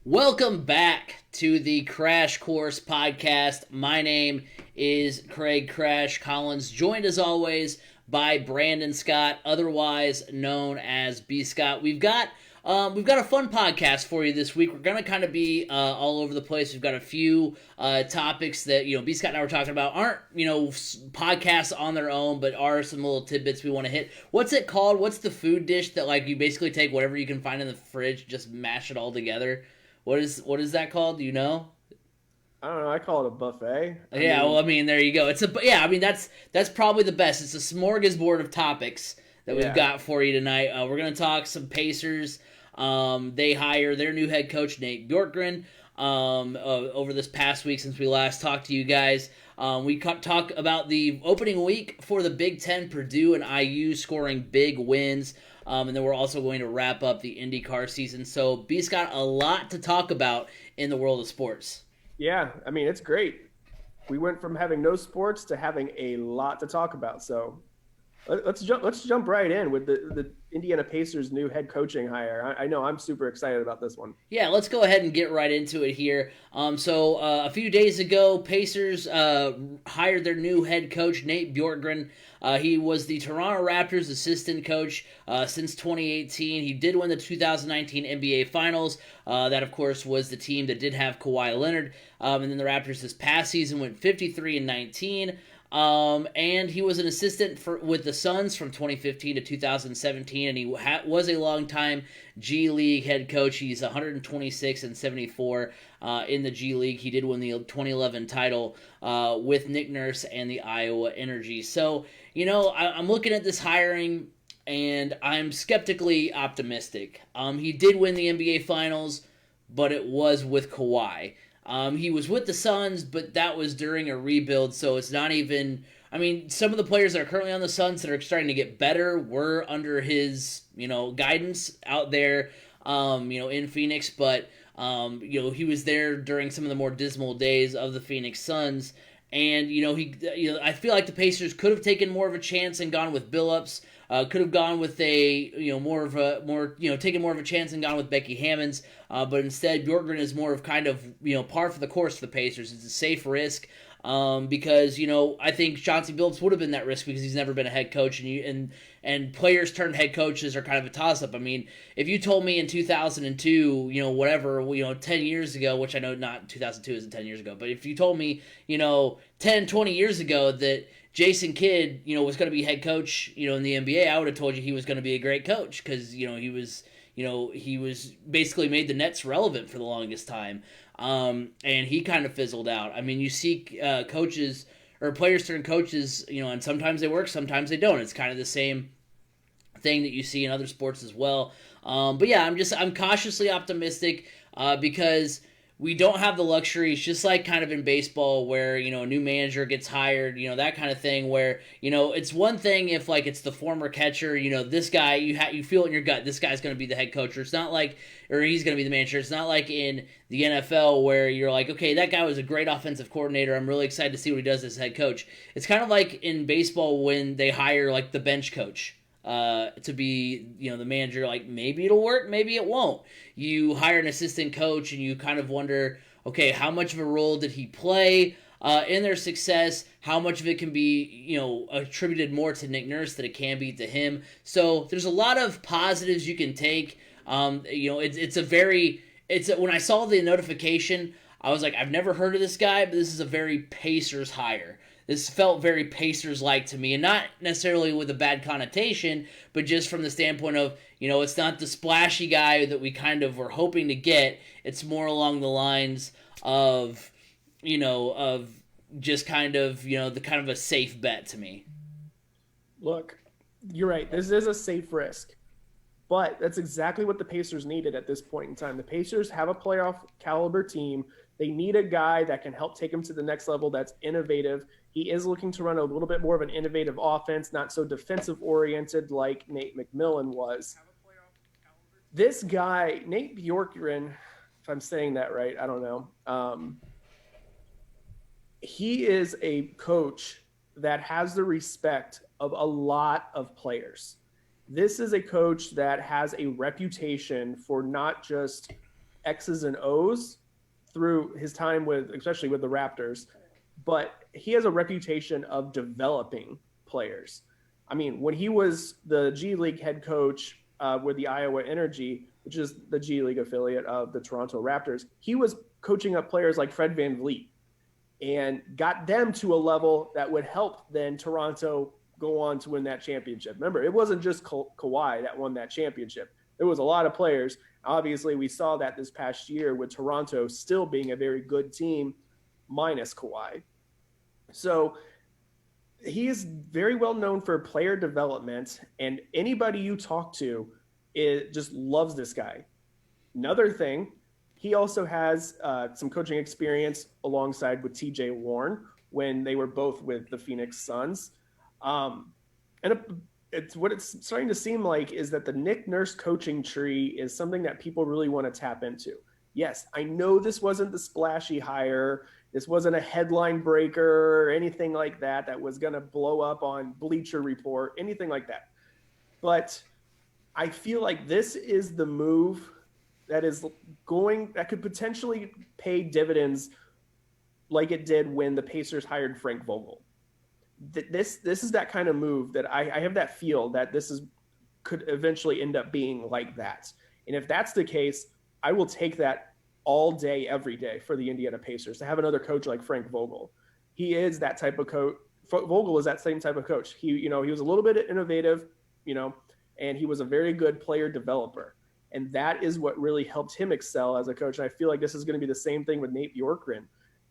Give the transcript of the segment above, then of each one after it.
Welcome back to the Crash Course podcast. My name is Craig Crash Collins, joined as always by Brandon Scott, otherwise known as B Scott. We've got a fun podcast for you this week. We're gonna kind of be all over the place. We've got a few topics that B Scott and I were talking about aren't podcasts on their own, but are some little tidbits we want to hit. What's it called? What's the food dish that like you basically take whatever you can find in the fridge, just mash it all together? What is that called? Do you know? I don't know. I call it a buffet. There you go. That's probably the best. It's a smorgasbord of topics that we've got for you tonight. We're gonna talk some Pacers. They hire their new head coach Nate Bjorkgren. Over this past week since we last talked to you guys, we talk about the opening week for the Big Ten. Purdue and IU scoring big wins. And then we're also going to wrap up the IndyCar season. So B's got a lot to talk about in the world of sports. Yeah, I mean, it's great. We went from having no sports to having a lot to talk about. So let's jump right in with the Indiana Pacers' new head coaching hire. I know I'm super excited about this one. Yeah, let's go ahead and get right into it here. A few days ago, Pacers hired their new head coach, Nate Bjorkgren. He was the Toronto Raptors assistant coach since 2018. He did win the 2019 NBA Finals. That, of course, was the team that did have Kawhi Leonard. And then the Raptors this past season went 53-19. And he was an assistant with the Suns from 2015 to 2017, and he was a long-time G League head coach. He's 126-74 in the G League. He did win the 2011 title with Nick Nurse and the Iowa Energy. So, I'm looking at this hiring, and I'm skeptically optimistic. He did win the NBA Finals, but it was with Kawhi. He was with the Suns, but that was during a rebuild, so it's not even... I mean, some of the players that are currently on the Suns that are starting to get better were under his, guidance out there, in Phoenix, but, he was there during some of the more dismal days of the Phoenix Suns, and, I feel like the Pacers could have taken more of a chance and gone with Billups. Could have gone with taken more of a chance and gone with Becky Hammonds, but instead Bjorkgren is more of kind of, par for the course for the Pacers. It's a safe risk, because, I think Chauncey Billups would have been that risk because he's never been a head coach, and players turned head coaches are kind of a toss-up. I mean, if you told me in 2002, 10 years ago, which I know not 2002 isn't 10 years ago, but if you told me, 10, 20 years ago that Jason Kidd, was going to be head coach, in the NBA, I would have told you he was going to be a great coach because, he was basically made the Nets relevant for the longest time. And he kind of fizzled out. I mean, you see coaches or players turn coaches, and sometimes they work, sometimes they don't. It's kind of the same thing that you see in other sports as well. But yeah, I'm cautiously optimistic because we don't have the luxury. It's just like kind of in baseball where, a new manager gets hired, that kind of thing where, it's one thing if like it's the former catcher, this guy, you feel it in your gut, this guy's going to be the head coach, or it's not like, or he's going to be the manager. It's not like in the NFL where you're like, okay, that guy was a great offensive coordinator. I'm really excited to see what he does as head coach. It's kind of like in baseball when they hire like the bench coach to be, the manager. Like maybe it'll work, maybe it won't. You hire an assistant coach and you kind of wonder, okay, how much of a role did he play in their success? How much of it can be, attributed more to Nick Nurse than it can be to him? So there's a lot of positives you can take. When I saw the notification, I was like, I've never heard of this guy, but this is a very Pacers hire. This felt very Pacers-like to me, and not necessarily with a bad connotation, but just from the standpoint of, it's not the splashy guy that we kind of were hoping to get. It's more along the lines of, of just kind of, the kind of a safe bet to me. Look, you're right. This is a safe risk, but that's exactly what the Pacers needed at this point in time. The Pacers have a playoff caliber team. They need a guy that can help take them to the next level that's innovative. He is looking to run a little bit more of an innovative offense, not so defensive-oriented like Nate McMillan was. This guy, Nate Bjorkgren, if I'm saying that right, I don't know. He is a coach that has the respect of a lot of players. This is a coach that has a reputation for not just X's and O's through his time especially with the Raptors, but he has a reputation of developing players. I mean, when he was the G League head coach with the Iowa Energy, which is the G League affiliate of the Toronto Raptors, he was coaching up players like Fred VanVleet and got them to a level that would help then Toronto go on to win that championship. Remember, it wasn't just Kawhi that won that championship. There was a lot of players. Obviously, we saw that this past year with Toronto still being a very good team minus Kawhi. So he is very well known for player development, and anybody you talk to just loves this guy. Another thing, he also has some coaching experience alongside with TJ Warren when they were both with the Phoenix Suns. It's what it's starting to seem like is that the Nick Nurse coaching tree is something that people really want to tap into. Yes, I know this wasn't the splashy hire. This wasn't a headline breaker or anything like that that was going to blow up on Bleacher Report, anything like that. But I feel like this is the move that could potentially pay dividends like it did when the Pacers hired Frank Vogel. This is that kind of move that I have that feel that could eventually end up being like that. And if that's the case, I will take that all day, every day for the Indiana Pacers to have another coach like Frank Vogel. He is that type of coach. Vogel is that same type of coach. He was a little bit innovative, and he was a very good player developer. And that is what really helped him excel as a coach. And I feel like this is going to be the same thing with Nate Bjorkgren.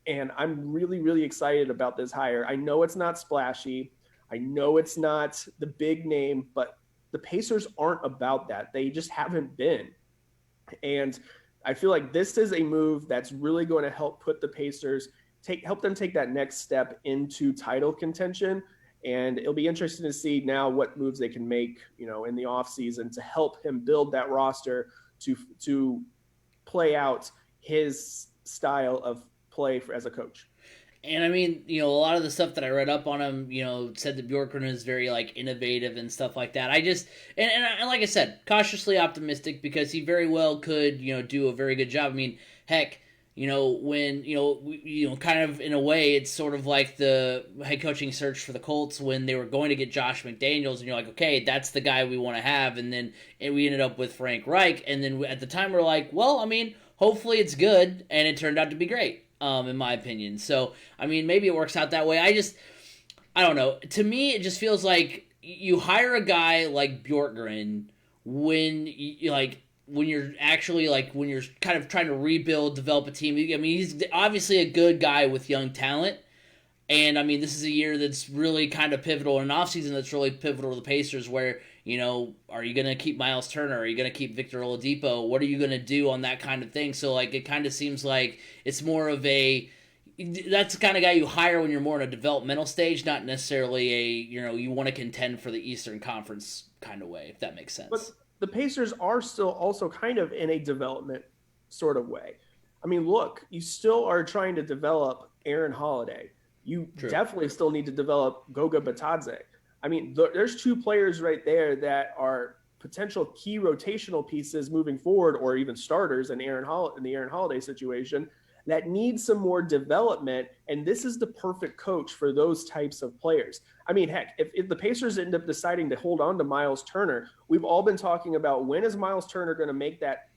And I'm really, really excited about this hire. I know it's not splashy. I know it's not the big name, but the Pacers aren't about that. They just haven't been. And I feel like this is a move that's really going to help put the Pacers, help them take that next step into title contention. And it'll be interesting to see now what moves they can make, in the offseason to help him build that roster to play out his style of play as a coach. And I mean, a lot of the stuff that I read up on him, said that Bjorkgren is very innovative and stuff like that. I just and like I said, cautiously optimistic because he very well could do a very good job. I mean, heck, when kind of in a way, it's sort of like the head coaching search for the Colts when they were going to get Josh McDaniels, and you're like, okay, that's the guy we want to have, and we ended up with Frank Reich, and then at the time we're like, well, I mean, hopefully it's good, and it turned out to be great. In my opinion. So, I mean, maybe it works out that way. I don't know. To me, it just feels like you hire a guy like Bjorkgren when you're actually when you're kind of trying to rebuild, develop a team. I mean, he's obviously a good guy with young talent. And, I mean, this is a year that's really kind of pivotal, an offseason that's really pivotal to the Pacers where, are you going to keep Miles Turner? Are you going to keep Victor Oladipo? What are you going to do on that kind of thing? So, it kind of seems like it's more of that's the kind of guy you hire when you're more in a developmental stage, not necessarily you want to contend for the Eastern Conference kind of way, if that makes sense. But the Pacers are still also kind of in a development sort of way. I mean, look, you still are trying to develop Aaron Holiday. You definitely still need to develop Goga Batadze. I mean, there's two players right there that are potential key rotational pieces moving forward, or even starters in the Aaron Holiday situation that need some more development. And this is the perfect coach for those types of players. I mean, heck, if the Pacers end up deciding to hold on to Miles Turner, we've all been talking about when is Miles Turner going to make that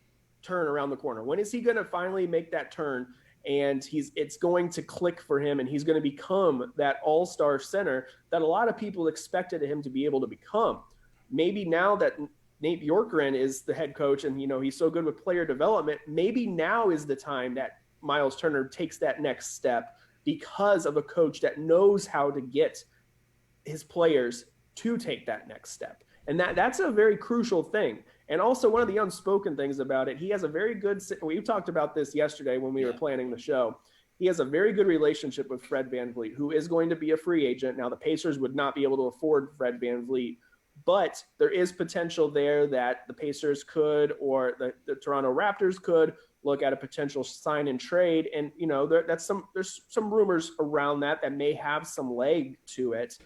turn around the corner? When is he going to finally make that turn? And it's going to click for him, and he's going to become that all-star center that a lot of people expected him to be able to become. Maybe now that Nate Bjorkgren is the head coach and, he's so good with player development, maybe now is the time that Miles Turner takes that next step because of a coach that knows how to get his players to take that next step. And that's a very crucial thing. And also one of the unspoken things about it, he has a very good – we talked about this yesterday when we were planning the show. He has a very good relationship with Fred VanVleet, who is going to be a free agent. Now, the Pacers would not be able to afford Fred VanVleet, but there is potential there that the Pacers could, or the Toronto Raptors could, look at a potential sign and trade. And, there's some rumors around that may have some leg to it.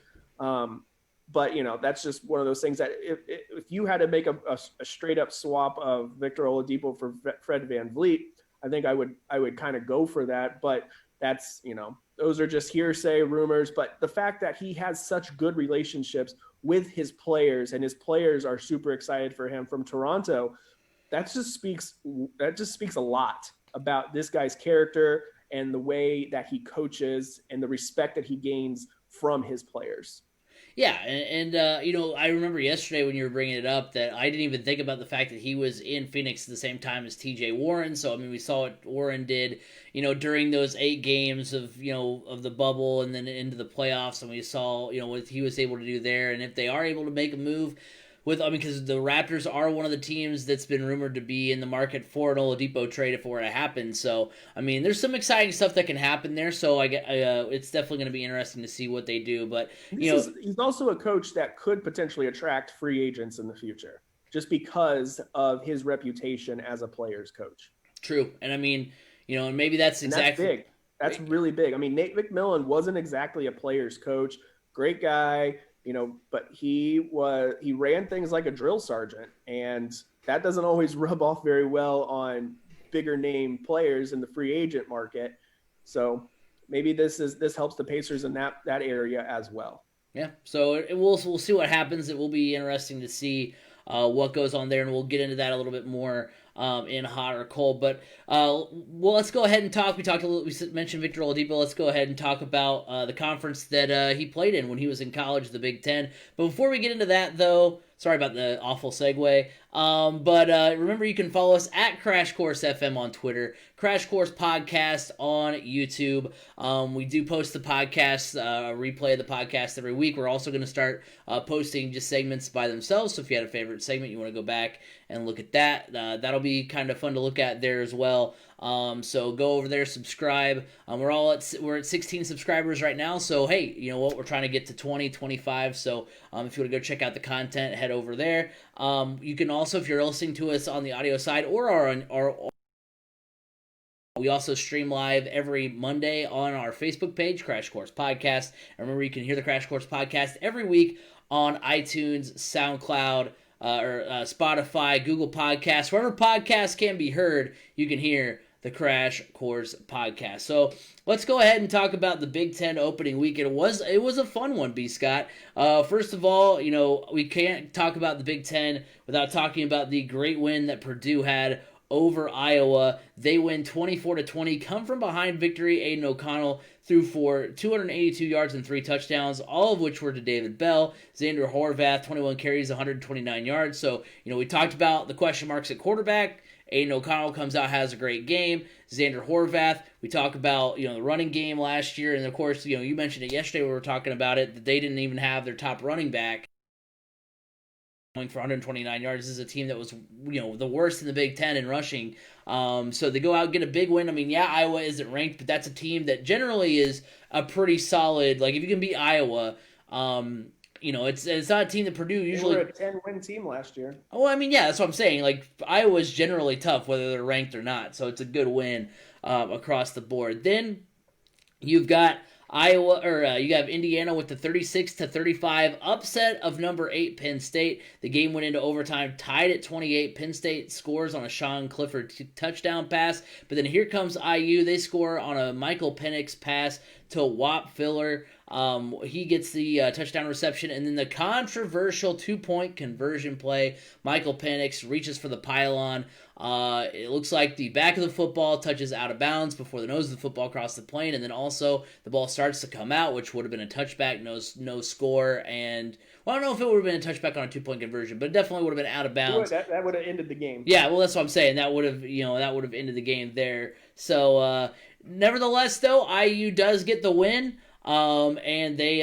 But that's just one of those things that if you had to make a straight up swap of Victor Oladipo for Fred VanVleet, I think I would kind of go for that. But that's those are just hearsay rumors. But the fact that he has such good relationships with his players and his players are super excited for him from Toronto, that just speaks a lot about this guy's character and the way that he coaches and the respect that he gains from his players. Yeah, and I remember yesterday when you were bringing it up that I didn't even think about the fact that he was in Phoenix at the same time as T.J. Warren. So I mean, we saw what Warren did, during those 8 games of the bubble and then into the playoffs, and we saw what he was able to do there. And if they are able to make a move because the Raptors are one of the teams that's been rumored to be in the market for an Oladipo trade if it were to happen. So, I mean, there's some exciting stuff that can happen there. So, it's definitely going to be interesting to see what they do. But, he's also a coach that could potentially attract free agents in the future just because of his reputation as a player's coach. True. And I mean, and maybe that's exactly. That's big. That's really big. I mean, Nate McMillan wasn't exactly a player's coach. Great guy. But he ran things like a drill sergeant, and that doesn't always rub off very well on bigger name players in the free agent market. So maybe this helps the Pacers in that area as well. Yeah. So we'll see what happens. It will be interesting to see what goes on there, and we'll get into that a little bit more in hot or cold. But let's go ahead and talk. We mentioned Victor Oladipo. Let's go ahead and talk about the conference that he played in when he was in college, the Big Ten. But before we get into that, though, sorry about the awful segue. But remember, you can follow us at Crash Course FM on Twitter, Crash Course Podcast on YouTube. We do post the podcast, a replay of the podcast every week. We're also going to start posting just segments by themselves. So if you had a favorite segment, you want to go back and look at that. That'll be kind of fun to look at there as well. So go over there, subscribe. We're at 16 subscribers right now. So hey, you know what? We're trying to get to 20, 25. So if you want to go check out the content, head over there. You can also, if you're listening to us on the audio side we also stream live every Monday on our Facebook page, Crash Course Podcast. And remember, you can hear the Crash Course Podcast every week on iTunes, SoundCloud, or Spotify, Google Podcasts. Wherever podcasts can be heard, you can hear the Crash Course Podcast. So let's go ahead and talk about the Big Ten opening weekend. It was a fun one, B. Scott. First of all, we can't talk about the Big Ten without talking about the great win that Purdue had over Iowa. They win 24-20, come from behind victory. Aiden O'Connell threw for 282 yards and 3 touchdowns, all of which were to David Bell. Xander Horvath, 21 carries, 129 yards. So, we talked about the question marks at quarterback. Aiden O'Connell comes out, has a great game. Xander Horvath, we talk about, the running game last year. And, of course, you mentioned it yesterday when we were talking about it, that they didn't even have their top running back going for 129 yards. This is a team that was, the worst in the Big Ten in rushing. So they go out and get a big win. I mean, yeah, Iowa isn't ranked, but that's a team that generally is a pretty solid. Like, if you can beat Iowa, it's not a team that Purdue usually. They were a 10-win team last year. Oh, I mean, yeah, that's what I'm saying. Like, Iowa's generally tough, whether they're ranked or not. So it's a good win across the board. Then you've got you have Indiana with the 36-35 upset of number 8 Penn State. The game went into overtime, tied at 28. Penn State scores on a Sean Clifford touchdown pass, but then here comes IU. They score on a Michael Penix pass to Whop Filler. He gets the touchdown reception, and then the controversial 2-point conversion play. Michael Penix reaches for the pylon. It looks like the back of the football touches out of bounds before the nose of the football crossed the plane, and then also the ball starts to come out, which would have been a touchback, no score, and I don't know if it would have been a touchback on a 2-point conversion, but it definitely would have been out of bounds. That would have ended the game. Yeah, well, that's what I'm saying. That would have ended the game there. So, nevertheless, though, IU does get the win. And they,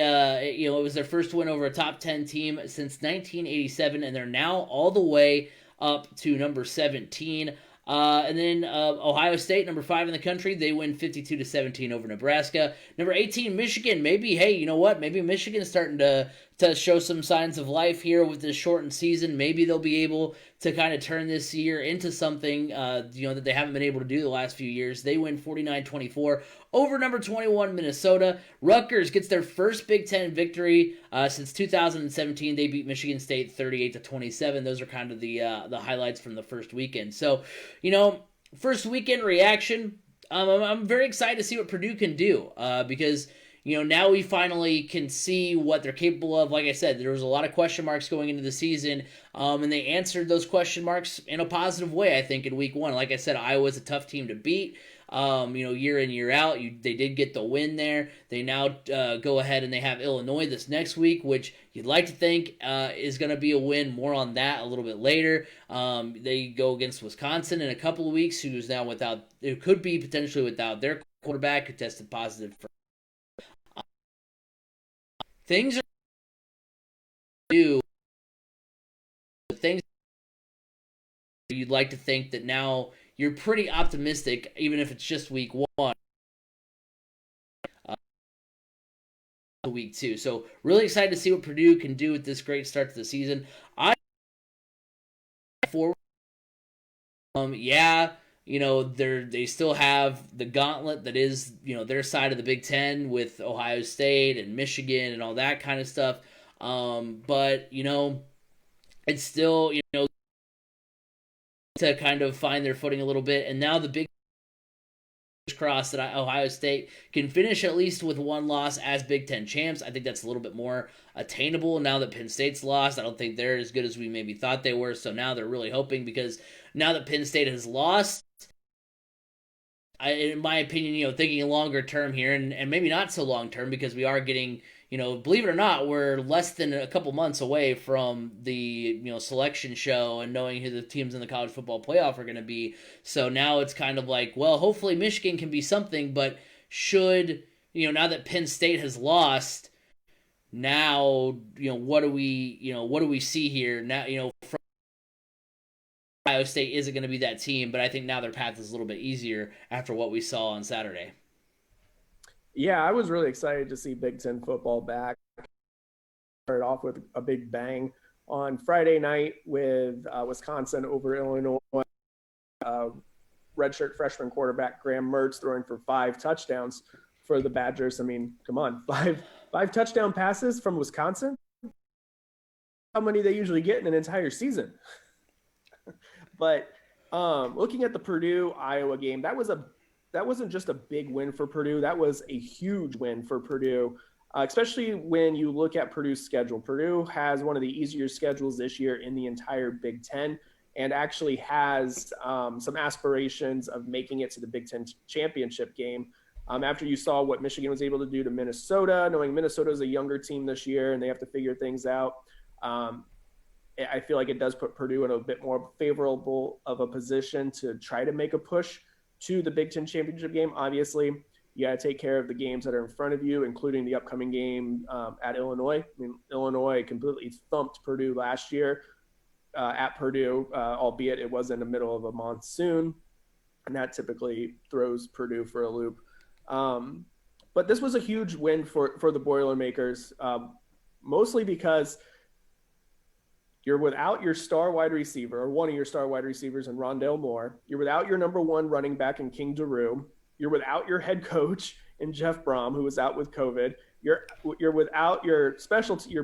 it was their first win over a top 10 team since 1987, and they're now all the way up to number 17. And then Ohio State, number 5 in the country, they win 52-17 over Nebraska. Number 18, Michigan. Maybe, hey, you know what? Maybe Michigan is starting to to show some signs of life here with this shortened season. Maybe they'll be able to kind of turn this year into something, that they haven't been able to do the last few years. They win 49-24 over number 21 Minnesota. Rutgers gets their first Big Ten victory since 2017. They beat Michigan State 38-27. Those are kind of the highlights from the first weekend. So, first weekend reaction. I'm very excited to see what Purdue can do because now we finally can see what they're capable of. Like I said, there was a lot of question marks going into the season, and they answered those question marks in a positive way, I think, in week one. Like I said, Iowa's a tough team to beat. Year in, year out, they did get the win there. They now go ahead and they have Illinois this next week, which you'd like to think is going to be a win. More on that a little bit later. They go against Wisconsin in a couple of weeks, who's now it could be potentially without their quarterback who tested positive for. Things are new. Things you'd like to think that now you're pretty optimistic, even if it's just week one, week two. So really excited to see what Purdue can do with this great start to the season. They still have the gauntlet that is, their side of the Big Ten with Ohio State and Michigan and all that kind of stuff. But it's still, to kind of find their footing a little bit. And now the big cross that Ohio State can finish at least with one loss as Big Ten champs. I think that's a little bit more attainable now that Penn State's lost. I don't think they're as good as we maybe thought they were. So now they're really hoping, because now that Penn State has lost, in my opinion, thinking longer term here, and maybe not so long term, because we are getting, believe it or not, we're less than a couple months away from the, selection show and knowing who the teams in the college football playoff are going to be. So now it's kind of like, well, hopefully Michigan can be something, but now that Penn State has lost, now, what do we see here now, from Ohio State isn't going to be that team, but I think now their path is a little bit easier after what we saw on Saturday. Yeah, I was really excited to see Big Ten football back. Started off with a big bang on Friday night with Wisconsin over Illinois. Redshirt freshman quarterback Graham Mertz throwing for 5 touchdowns for the Badgers. I mean, come on, five touchdown passes from Wisconsin? How many they usually get in an entire season? But looking at the Purdue-Iowa game, that wasn't just a big win for Purdue. That was a huge win for Purdue, especially when you look at Purdue's schedule. Purdue has one of the easier schedules this year in the entire Big Ten, and actually has some aspirations of making it to the Big Ten championship game. After you saw what Michigan was able to do to Minnesota, knowing Minnesota is a younger team this year and they have to figure things out, I feel like it does put Purdue in a bit more favorable of a position to try to make a push to the Big Ten championship game. Obviously, you got to take care of the games that are in front of you, including the upcoming game at Illinois. I mean, Illinois completely thumped Purdue last year at Purdue, albeit it was in the middle of a monsoon, and that typically throws Purdue for a loop. But this was a huge win for the Boilermakers, mostly because you're without your star wide receiver, or one of your star wide receivers, in Rondale Moore. You're without your number one running back in King Daru. You're without your head coach in Jeff Brom, who was out with COVID. You're without your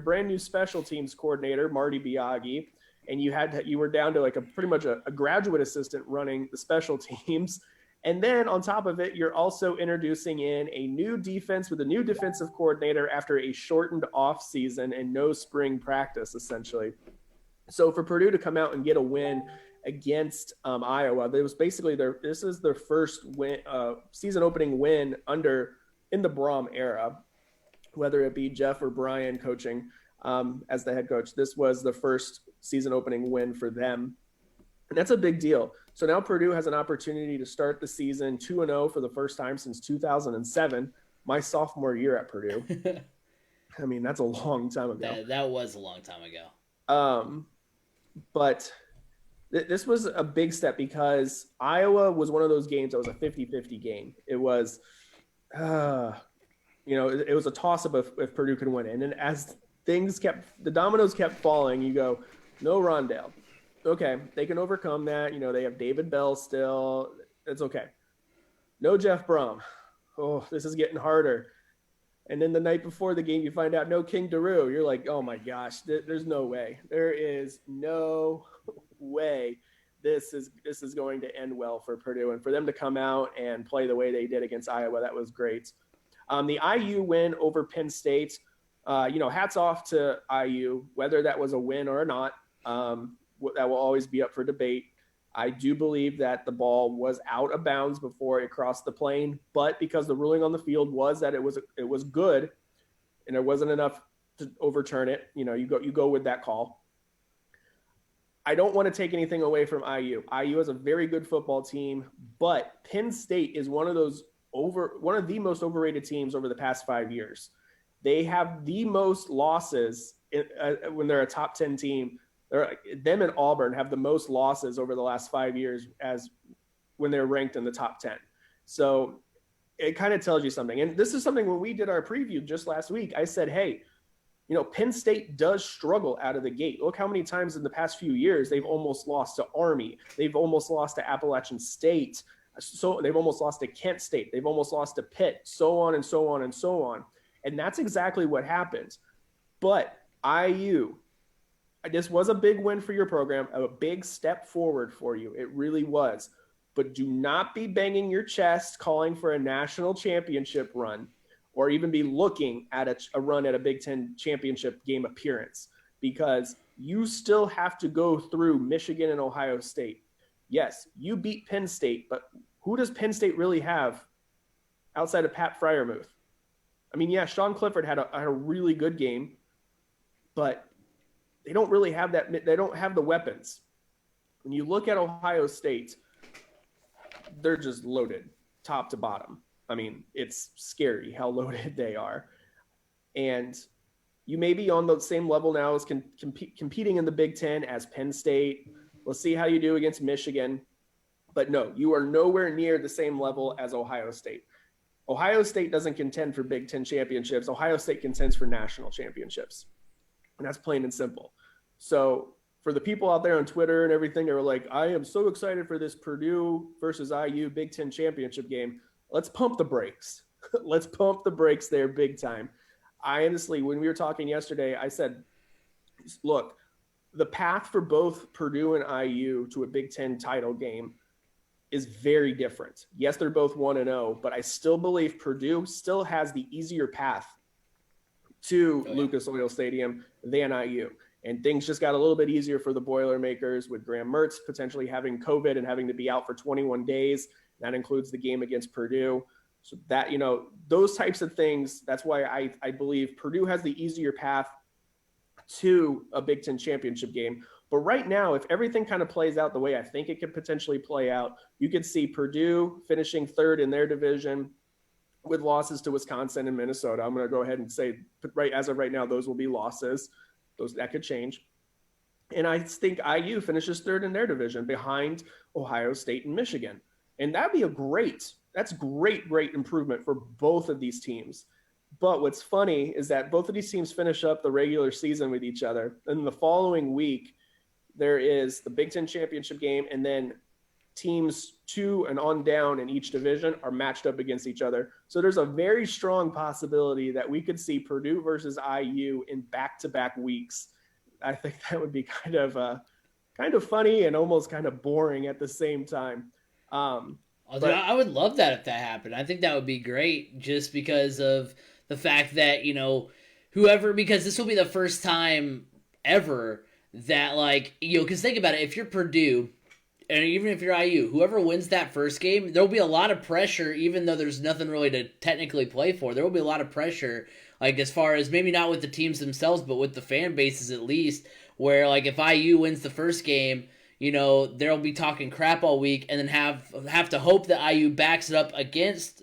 brand new special teams coordinator, Marty Biaggi, and you were down to like pretty much a graduate assistant running the special teams. And then on top of it, you're also introducing in a new defense with a new defensive coordinator after a shortened off season and no spring practice, essentially. So for Purdue to come out and get a win against Iowa, it was basically this is their first win, season opening win in the Brom era, whether it be Jeff or Brian coaching as the head coach. This was the first season opening win for them, and that's a big deal. So now Purdue has an opportunity to start the season 2-0 for the first time since 2007, my sophomore year at Purdue. I mean, that's a long time ago. That was a long time ago. But this was a big step because Iowa was one of those games that was a 50-50 game. It was, it was a toss-up if Purdue could win. And then as the dominoes kept falling. You go, no Rondale. Okay, they can overcome that. They have David Bell still. It's okay. No Jeff Brom. Oh, this is getting harder. And then the night before the game, you find out no King Daru. You're like, oh my gosh, there's no way. There is no way this is going to end well for Purdue. And for them to come out and play the way they did against Iowa, that was great. The IU win over Penn State, hats off to IU, whether that was a win or not. That will always be up for debate. I do believe that the ball was out of bounds before it crossed the plane, but because the ruling on the field was that it was good and there wasn't enough to overturn it, you go with that call. I don't want to take anything away from IU. IU is a very good football team, but Penn State is one of the most overrated teams over the past 5 years. They have the most losses when they're a top 10 team. Them and Auburn have the most losses over the last 5 years as when they're ranked in the top 10. So it kind of tells you something. And this is something when we did our preview just last week, I said, hey, Penn State does struggle out of the gate. Look how many times in the past few years they've almost lost to Army. They've almost lost to Appalachian State. So they've almost lost to Kent State. They've almost lost to Pitt, so on and so on and so on. And that's exactly what happened. But IU, this was a big win for your program, a big step forward for you. It really was. But do not be banging your chest calling for a national championship run or even be looking at a run at a Big Ten championship game appearance, because you still have to go through Michigan and Ohio State. Yes, you beat Penn State, but who does Penn State really have outside of Pat Freiermuth? I mean, yeah, Sean Clifford had a really good game, but they don't really have that. They don't have the weapons. When you look at Ohio State, they're just loaded top to bottom. I mean, it's scary how loaded they are. And you may be on the same level now as competing in the Big Ten as Penn State. We'll see how you do against Michigan. But no, you are nowhere near the same level as Ohio State. Ohio State doesn't contend for Big Ten championships. Ohio State contends for national championships. And that's plain and simple. So for the people out there on Twitter and everything, they were like, I am so excited for this Purdue versus IU Big Ten championship game. Let's pump the brakes. Let's pump the brakes there big time. I honestly, when we were talking yesterday, I said, look, the path for both Purdue and IU to a Big Ten title game is very different. Yes, they're both 1-0, but I still believe Purdue still has the easier path to Lucas Oil Stadium than IU. And things just got a little bit easier for the Boilermakers with Graham Mertz potentially having COVID and having to be out for 21 days. That includes the game against Purdue. So that, those types of things, that's why I believe Purdue has the easier path to a Big Ten championship game. But right now, if everything kind of plays out the way I think it could potentially play out, you could see Purdue finishing third in their division with losses to Wisconsin and Minnesota. I'm going to go ahead and say, as of right now, those will be losses. That could change. And I think IU finishes third in their division behind Ohio State and Michigan. And that'd be that's great improvement for both of these teams. But what's funny is that both of these teams finish up the regular season with each other. And the following week, there is the Big Ten championship game, and then teams 2 and on down in each division are matched up against each other. So there's a very strong possibility that we could see Purdue versus IU in back-to-back weeks. I think that would be kind of funny and almost kind of boring at the same time. I would love that if that happened. I think that would be great just because of the fact that, because this will be the first time ever that, because think about it, if you're Purdue, and even if you're IU, whoever wins that first game, there will be a lot of pressure, even though there's nothing really to technically play for. There will be a lot of pressure, as far as maybe not with the teams themselves, but with the fan bases at least, where, if IU wins the first game, they'll be talking crap all week and then have to hope that IU backs it up against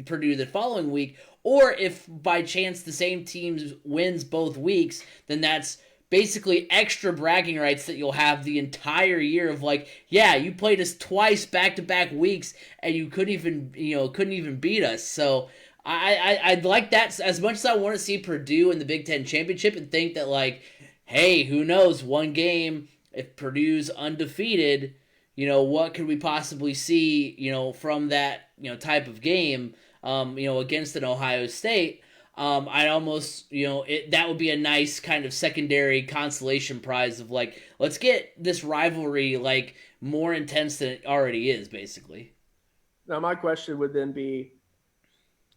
Purdue the following week. Or if by chance the same team wins both weeks, then that's basically extra bragging rights that you'll have the entire year of you played us twice back-to-back weeks and you couldn't even beat us. So I'd like that as much as I want to see Purdue in the Big Ten championship and think that, like, hey, who knows, one game, if Purdue's undefeated, what could we possibly see, from that, type of game, against an Ohio State. I'd almost, that would be a nice kind of secondary consolation prize of, like, let's get this rivalry, like, more intense than it already is, basically. Now, my question would then be,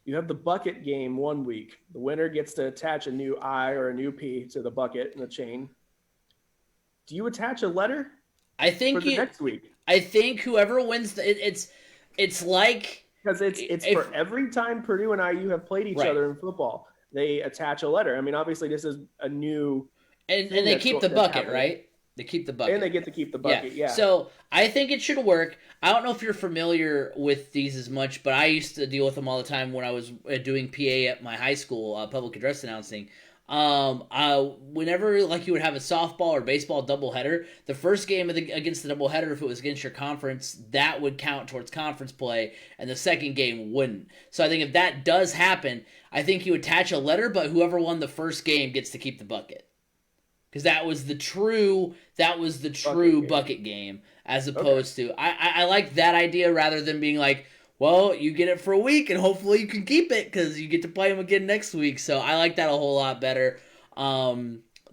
you have the bucket game one week. The winner gets to attach a new I or a new P to the bucket in the chain. Do you attach a letter? I think for the next week. I think whoever wins, it's like, because it's for every time Purdue and IU have played each other in football, they attach a letter. I mean, obviously, this is a new and they keep the bucket, right? They keep the bucket. And they get to keep the bucket, yeah. So I think it should work. I don't know if you're familiar with these as much, but I used to deal with them all the time when I was doing PA at my high school, public address announcing. Whenever, like, you would have a softball or baseball doubleheader, the first game against the doubleheader, if it was against your conference, that would count towards conference play, and the second game wouldn't. So I think if that does happen, I think you attach a letter, but whoever won the first game gets to keep the bucket. Because that was the true bucket game, as opposed to I like that idea rather than being like, well, you get it for a week and hopefully you can keep it because you get to play them again next week. So I like that a whole lot better. Or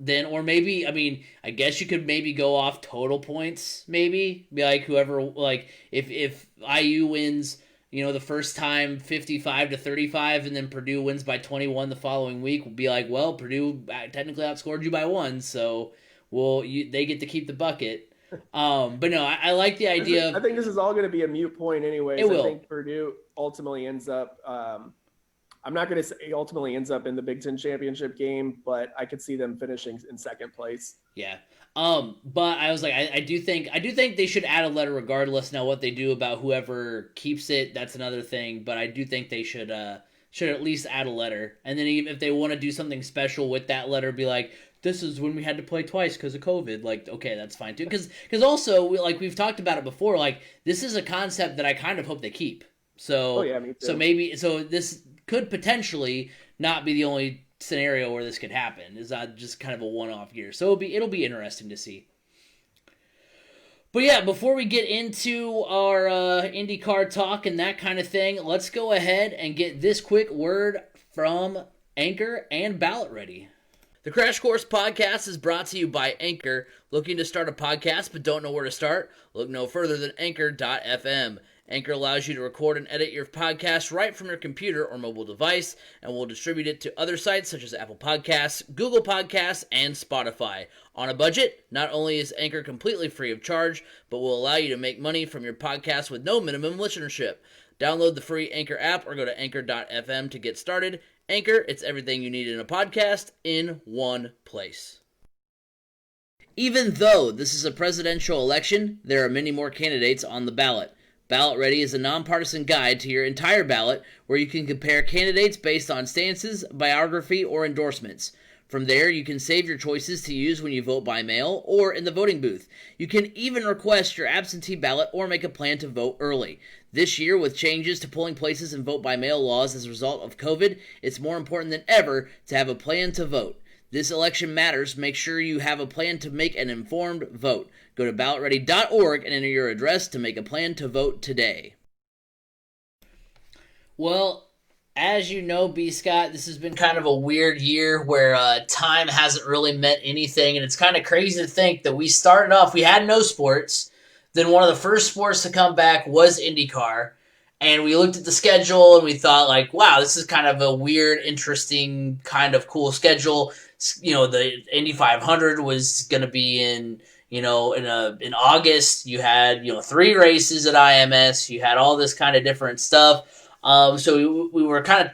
maybe, I mean, I guess you could maybe go off total points. Maybe be like whoever, like if IU wins, the first time 55-35, and then Purdue wins by 21 the following week, we'll be like, well, Purdue technically outscored you by 1, so they get to keep the bucket. But no, I like the idea. I think this is all going to be a moot point anyways. It will. I think Purdue ultimately ends up. I'm not going to say ultimately ends up in the Big Ten championship game, but I could see them finishing in second place. Yeah. But I was like, I do think they should add a letter regardless. Now, what they do about whoever keeps it, that's another thing. But I do think they should at least add a letter. And then even if they want to do something special with that letter, be like, this is when we had to play twice because of COVID. Like, okay, that's fine too. Because also, we've talked about it before. Like, this is a concept that I kind of hope they keep. So, me too. So this could potentially not be the only scenario where this could happen. Is that just kind of a one-off year? So it'll be interesting to see. But yeah, before we get into our IndyCar talk and that kind of thing, let's go ahead and get this quick word from Anchor and Ballot Ready. The Crash Course Podcast is brought to you by Anchor. Looking to start a podcast but don't know where to start? Look no further than Anchor.fm. Anchor allows you to record and edit your podcast right from your computer or mobile device, and will distribute it to other sites such as Apple Podcasts, Google Podcasts, and Spotify. On a budget, not only is Anchor completely free of charge, but will allow you to make money from your podcast with no minimum listenership. Download the free Anchor app or go to Anchor.fm to get started. Anchor, it's everything you need in a podcast in one place. Even though this is a presidential election, there are many more candidates on the ballot. Ballot Ready is a nonpartisan guide to your entire ballot where you can compare candidates based on stances, biography, or endorsements. From there, you can save your choices to use when you vote by mail or in the voting booth. You can even request your absentee ballot or make a plan to vote early. This year, with changes to polling places and vote by mail laws as a result of COVID, it's more important than ever to have a plan to vote. This election matters. Make sure you have a plan to make an informed vote. Go to ballotready.org and enter your address to make a plan to vote today. Well, as you know, B. Scott, this has been kind of a weird year where time hasn't really meant anything, and it's kind of crazy to think that we started off, we had no sports, then one of the first sports to come back was IndyCar, and we looked at the schedule and we thought, like, wow, this is kind of a weird, interesting, kind of cool schedule. The Indy 500 was going to be in August. You had 3 races at IMS. You had all this kind of different stuff. So we were kind of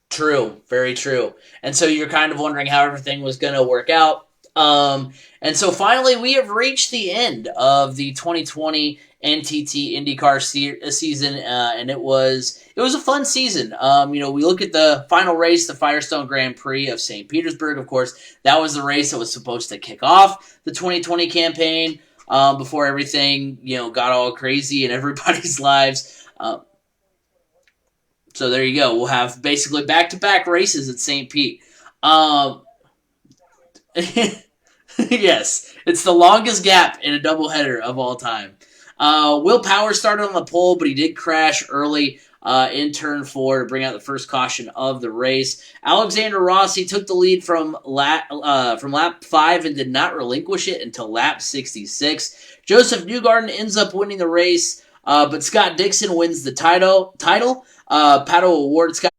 true, very true. And so you're kind of wondering how everything was going to work out. And so finally we have reached the end of the 2020 NTT IndyCar season, and it was a fun season. We look at the final race, the Firestone Grand Prix of St. Petersburg. Of course, that was the race that was supposed to kick off the 2020 campaign before everything got all crazy in everybody's lives. So there you go. We'll have basically back-to-back races at St. Pete. Yes, it's the longest gap in a doubleheader of all time. Will Power started on the pole, but he did crash early in turn 4 to bring out the first caution of the race. Alexander Rossi took the lead from lap 5 and did not relinquish it until lap 66. Josef Newgarden ends up winning the race, but Scott Dixon wins the title. Pato Award. Scott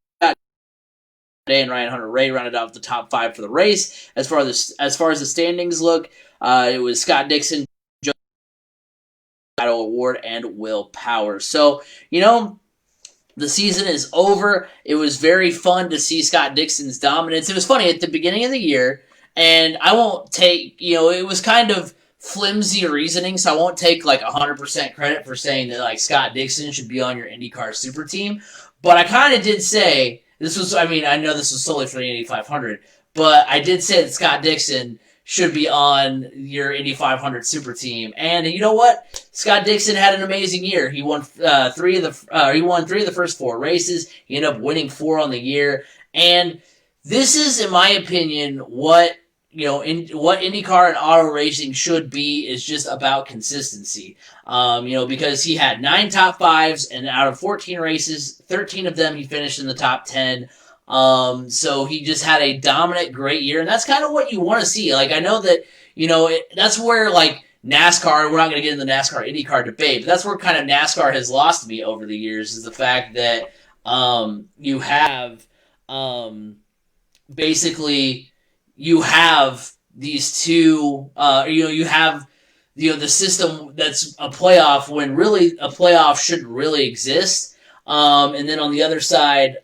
and Ryan Hunter-Reay rounded out the top 5 for the race. As far as the standings look, it was Scott Dixon, Josef Pato Award, and Will Power. So, the season is over. It was very fun to see Scott Dixon's dominance. It was funny at the beginning of the year, and I won't take, it was kind of flimsy reasoning, so I won't take 100% credit for saying that Scott Dixon should be on your IndyCar super team. But I kind of did say, I know this was solely for the Indy 500, but I did say that Scott Dixon should be on your Indy 500 super team. And you know what? Scott Dixon had an amazing year. He won 3 of the first 4 races. He ended up winning 4 on the year. And this is, in my opinion, what what IndyCar and auto racing should be, is just about consistency. Because he had 9 top 5s, and out of 14 races, 13 of them he finished in the top 10. So he just had a dominant, great year, and that's kind of what you want to see. I know that, that's where, NASCAR, we're not going to get into the NASCAR IndyCar debate, but that's where kind of NASCAR has lost me over the years, is the fact that, you have, basically, you have these two, you have, the system that's a playoff when really a playoff shouldn't really exist. And then on the other side,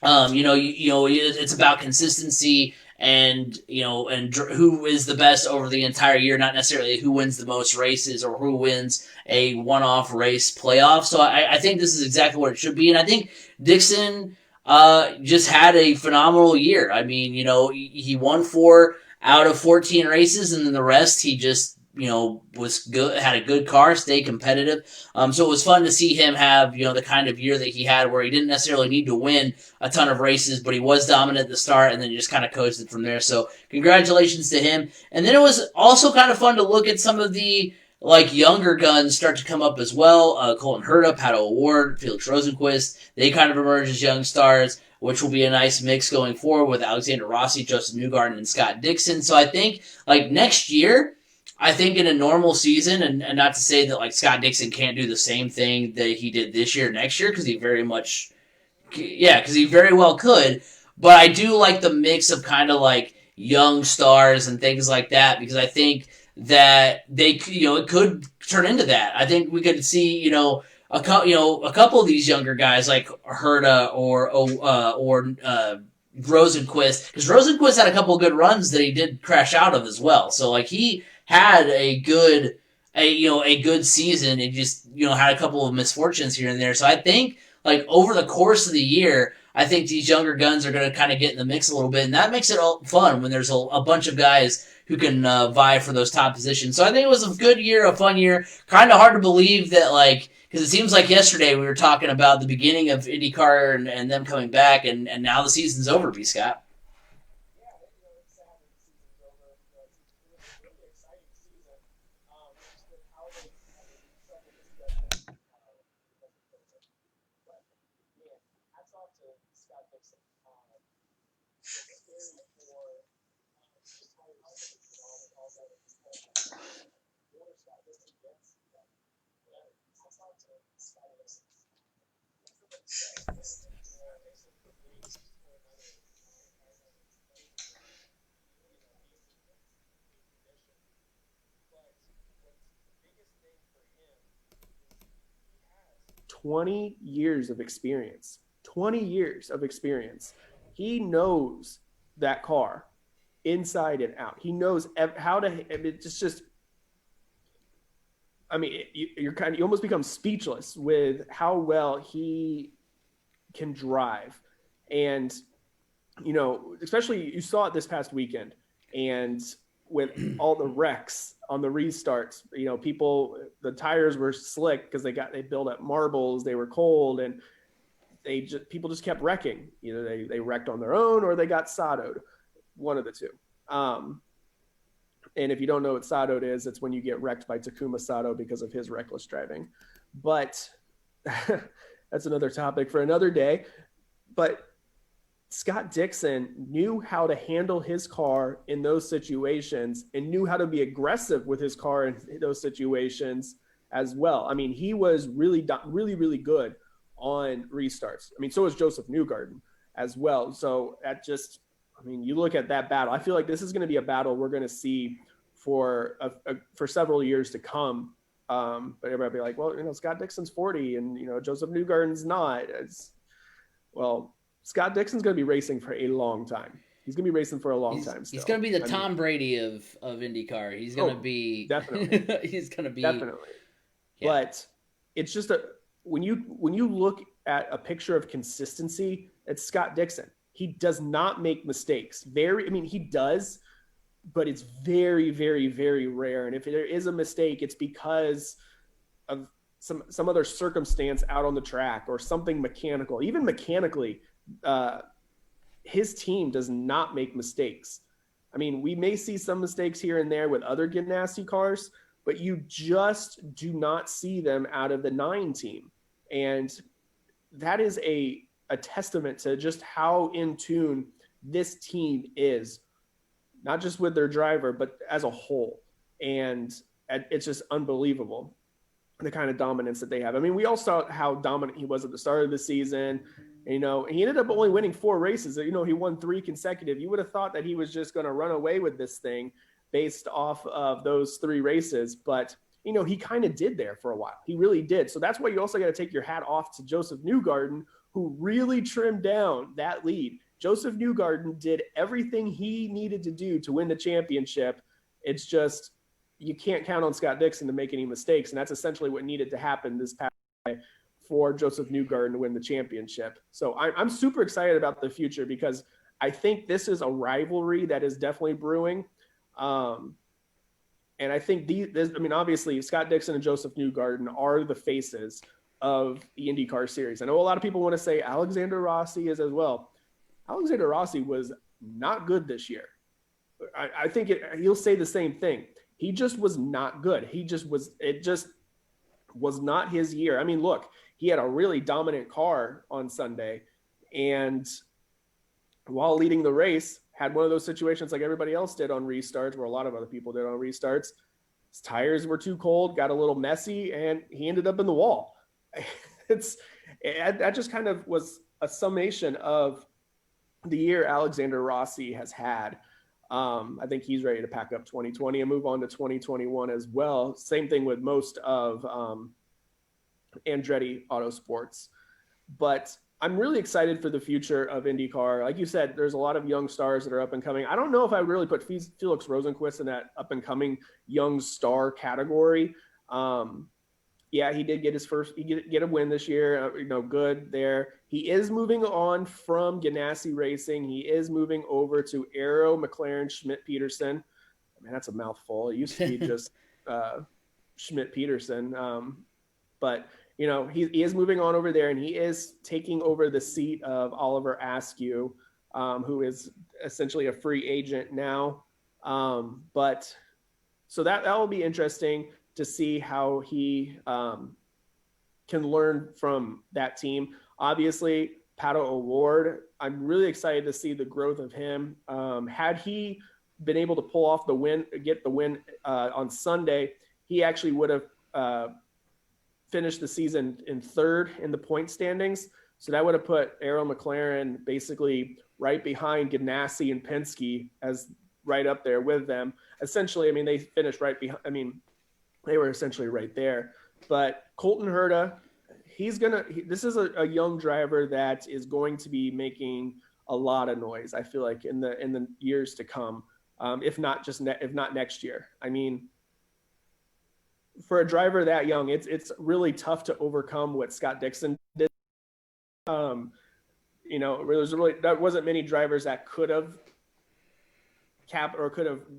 it's about consistency and who is the best over the entire year, not necessarily who wins the most races or who wins a one-off race playoff. So I think this is exactly what it should be. And I think Dixon, just had a phenomenal year. I mean, he won 4 out of 14 races, and then the rest he just, was good, had a good car, stayed competitive. So it was fun to see him have, the kind of year that he had where he didn't necessarily need to win a ton of races, but he was dominant at the start, and then he just kind of coasted from there. So congratulations to him. And then it was also kind of fun to look at some of the younger guns start to come up as well. Colton Herta, Pato Award, Felix Rosenqvist, they kind of emerge as young stars, which will be a nice mix going forward with Alexander Rossi, Josef Newgarden, and Scott Dixon. So I think, next year, I think in a normal season, and not to say that, Scott Dixon can't do the same thing that he did this year next year, because he very well could, but I do like the mix of kind of, young stars and things like that, because I think that they, it could turn into that. I think we could see, a couple of these younger guys like Herta or Rosenqvist, because Rosenqvist had a couple of good runs that he did crash out of as well. So he had a good season, and just had a couple of misfortunes here and there. So I think over the course of the year, I think these younger guns are going to kind of get in the mix a little bit, and that makes it all fun when there's a bunch of guys who can vie for those top positions. So I think it was a good year, a fun year. Kind of hard to believe that, because it seems like yesterday we were talking about the beginning of IndyCar and them coming back, and now the season's over, B. Scott. 20 years of experience. 20 years of experience. He knows that car inside and out. He knows how to. It's just. I mean, you almost become speechless with how well he can drive, and especially you saw it this past weekend, and with all the wrecks on the restarts, the tires were slick because they built up marbles, they were cold, and people just kept wrecking. Either they wrecked on their own or they got Sado'd, one of the two. And if you don't know what Sado'd is, it's when you get wrecked by Takuma Sato because of his reckless driving. But that's another topic for another day. But Scott Dixon knew how to handle his car in those situations and knew how to be aggressive with his car in those situations as well. I mean, he was really, really good on restarts. I mean, so was Josef Newgarden as well. So you look at that battle. I feel like this is going to be a battle we're going to see for several years to come. But everybody be like, well, Scott Dixon's 40 and, Josef Newgarden's not. Scott Dixon's going to be racing for a long time. He's going to be racing for a long time still. He's going to be the Tom Brady of IndyCar. He's going to be definitely. He's going to be definitely. Yeah. But it's just when you look at a picture of consistency, it's Scott Dixon. He does not make mistakes. He does, but it's very, very, very rare. And if there is a mistake, it's because of some other circumstance out on the track or something mechanical. Even mechanically, his team does not make mistakes. I mean, we may see some mistakes here and there with other Ganassi cars, but you just do not see them out of the 9 team. And that is a testament to just how in tune this team is, not just with their driver, but as a whole. And it's just unbelievable, the kind of dominance that they have. I mean, we all saw how dominant he was at the start of the season. He ended up only winning 4 races. He won 3 consecutive. You would have thought that he was just going to run away with this thing based off of those 3 races. But, he kind of did there for a while. He really did. So that's why you also got to take your hat off to Josef Newgarden, who really trimmed down that lead. Josef Newgarden did everything he needed to do to win the championship. It's just, you can't count on Scott Dixon to make any mistakes. And that's essentially what needed to happen this past day for Josef Newgarden to win the championship. So I'm super excited about the future because I think this is a rivalry that is definitely brewing. And I think obviously Scott Dixon and Josef Newgarden are the faces of the IndyCar series. I know a lot of people want to say Alexander Rossi is as well. Alexander Rossi was not good this year. I think he'll say the same thing. He just was not good. It just was not his year. I mean, look, he had a really dominant car on Sunday, and while leading the race, had one of those situations like everybody else did on restarts, where a lot of other people did on restarts. His tires were too cold, got a little messy, and he ended up in the wall. That just kind of was a summation of the year Alexander Rossi has had. I think he's ready to pack up 2020 and move on to 2021 as well. Same thing with most of Andretti Autosports. But I'm really excited for the future of IndyCar. Like you said, there's a lot of young stars that are up and coming. I don't know if I would really put Felix Rosenqvist in that up and coming young star category. Yeah, he did get get a win this year. Good there. He is moving on from Ganassi Racing. He is moving over to Arrow McLaren Schmidt Peterson. I mean, that's a mouthful. It used to be just Schmidt Peterson. But he is moving on over there, and he is taking over the seat of Oliver Askew, who is essentially a free agent now. But so that will be interesting to see how he can learn from that team. Obviously, Pato O'Ward, I'm really excited to see the growth of him. Had he been able to pull off get the win on Sunday, he actually would have finished the season in 3rd in the point standings. So that would have put Arrow McLaren basically right behind Ganassi and Penske as right up there with them. Essentially, they finished right behind. They were essentially right there. But Colton Herta, this is a young driver that is going to be making a lot of noise, I feel like, in the years to come, if not next year. For a driver that young, it's really tough to overcome what Scott Dixon did. There wasn't many drivers that could have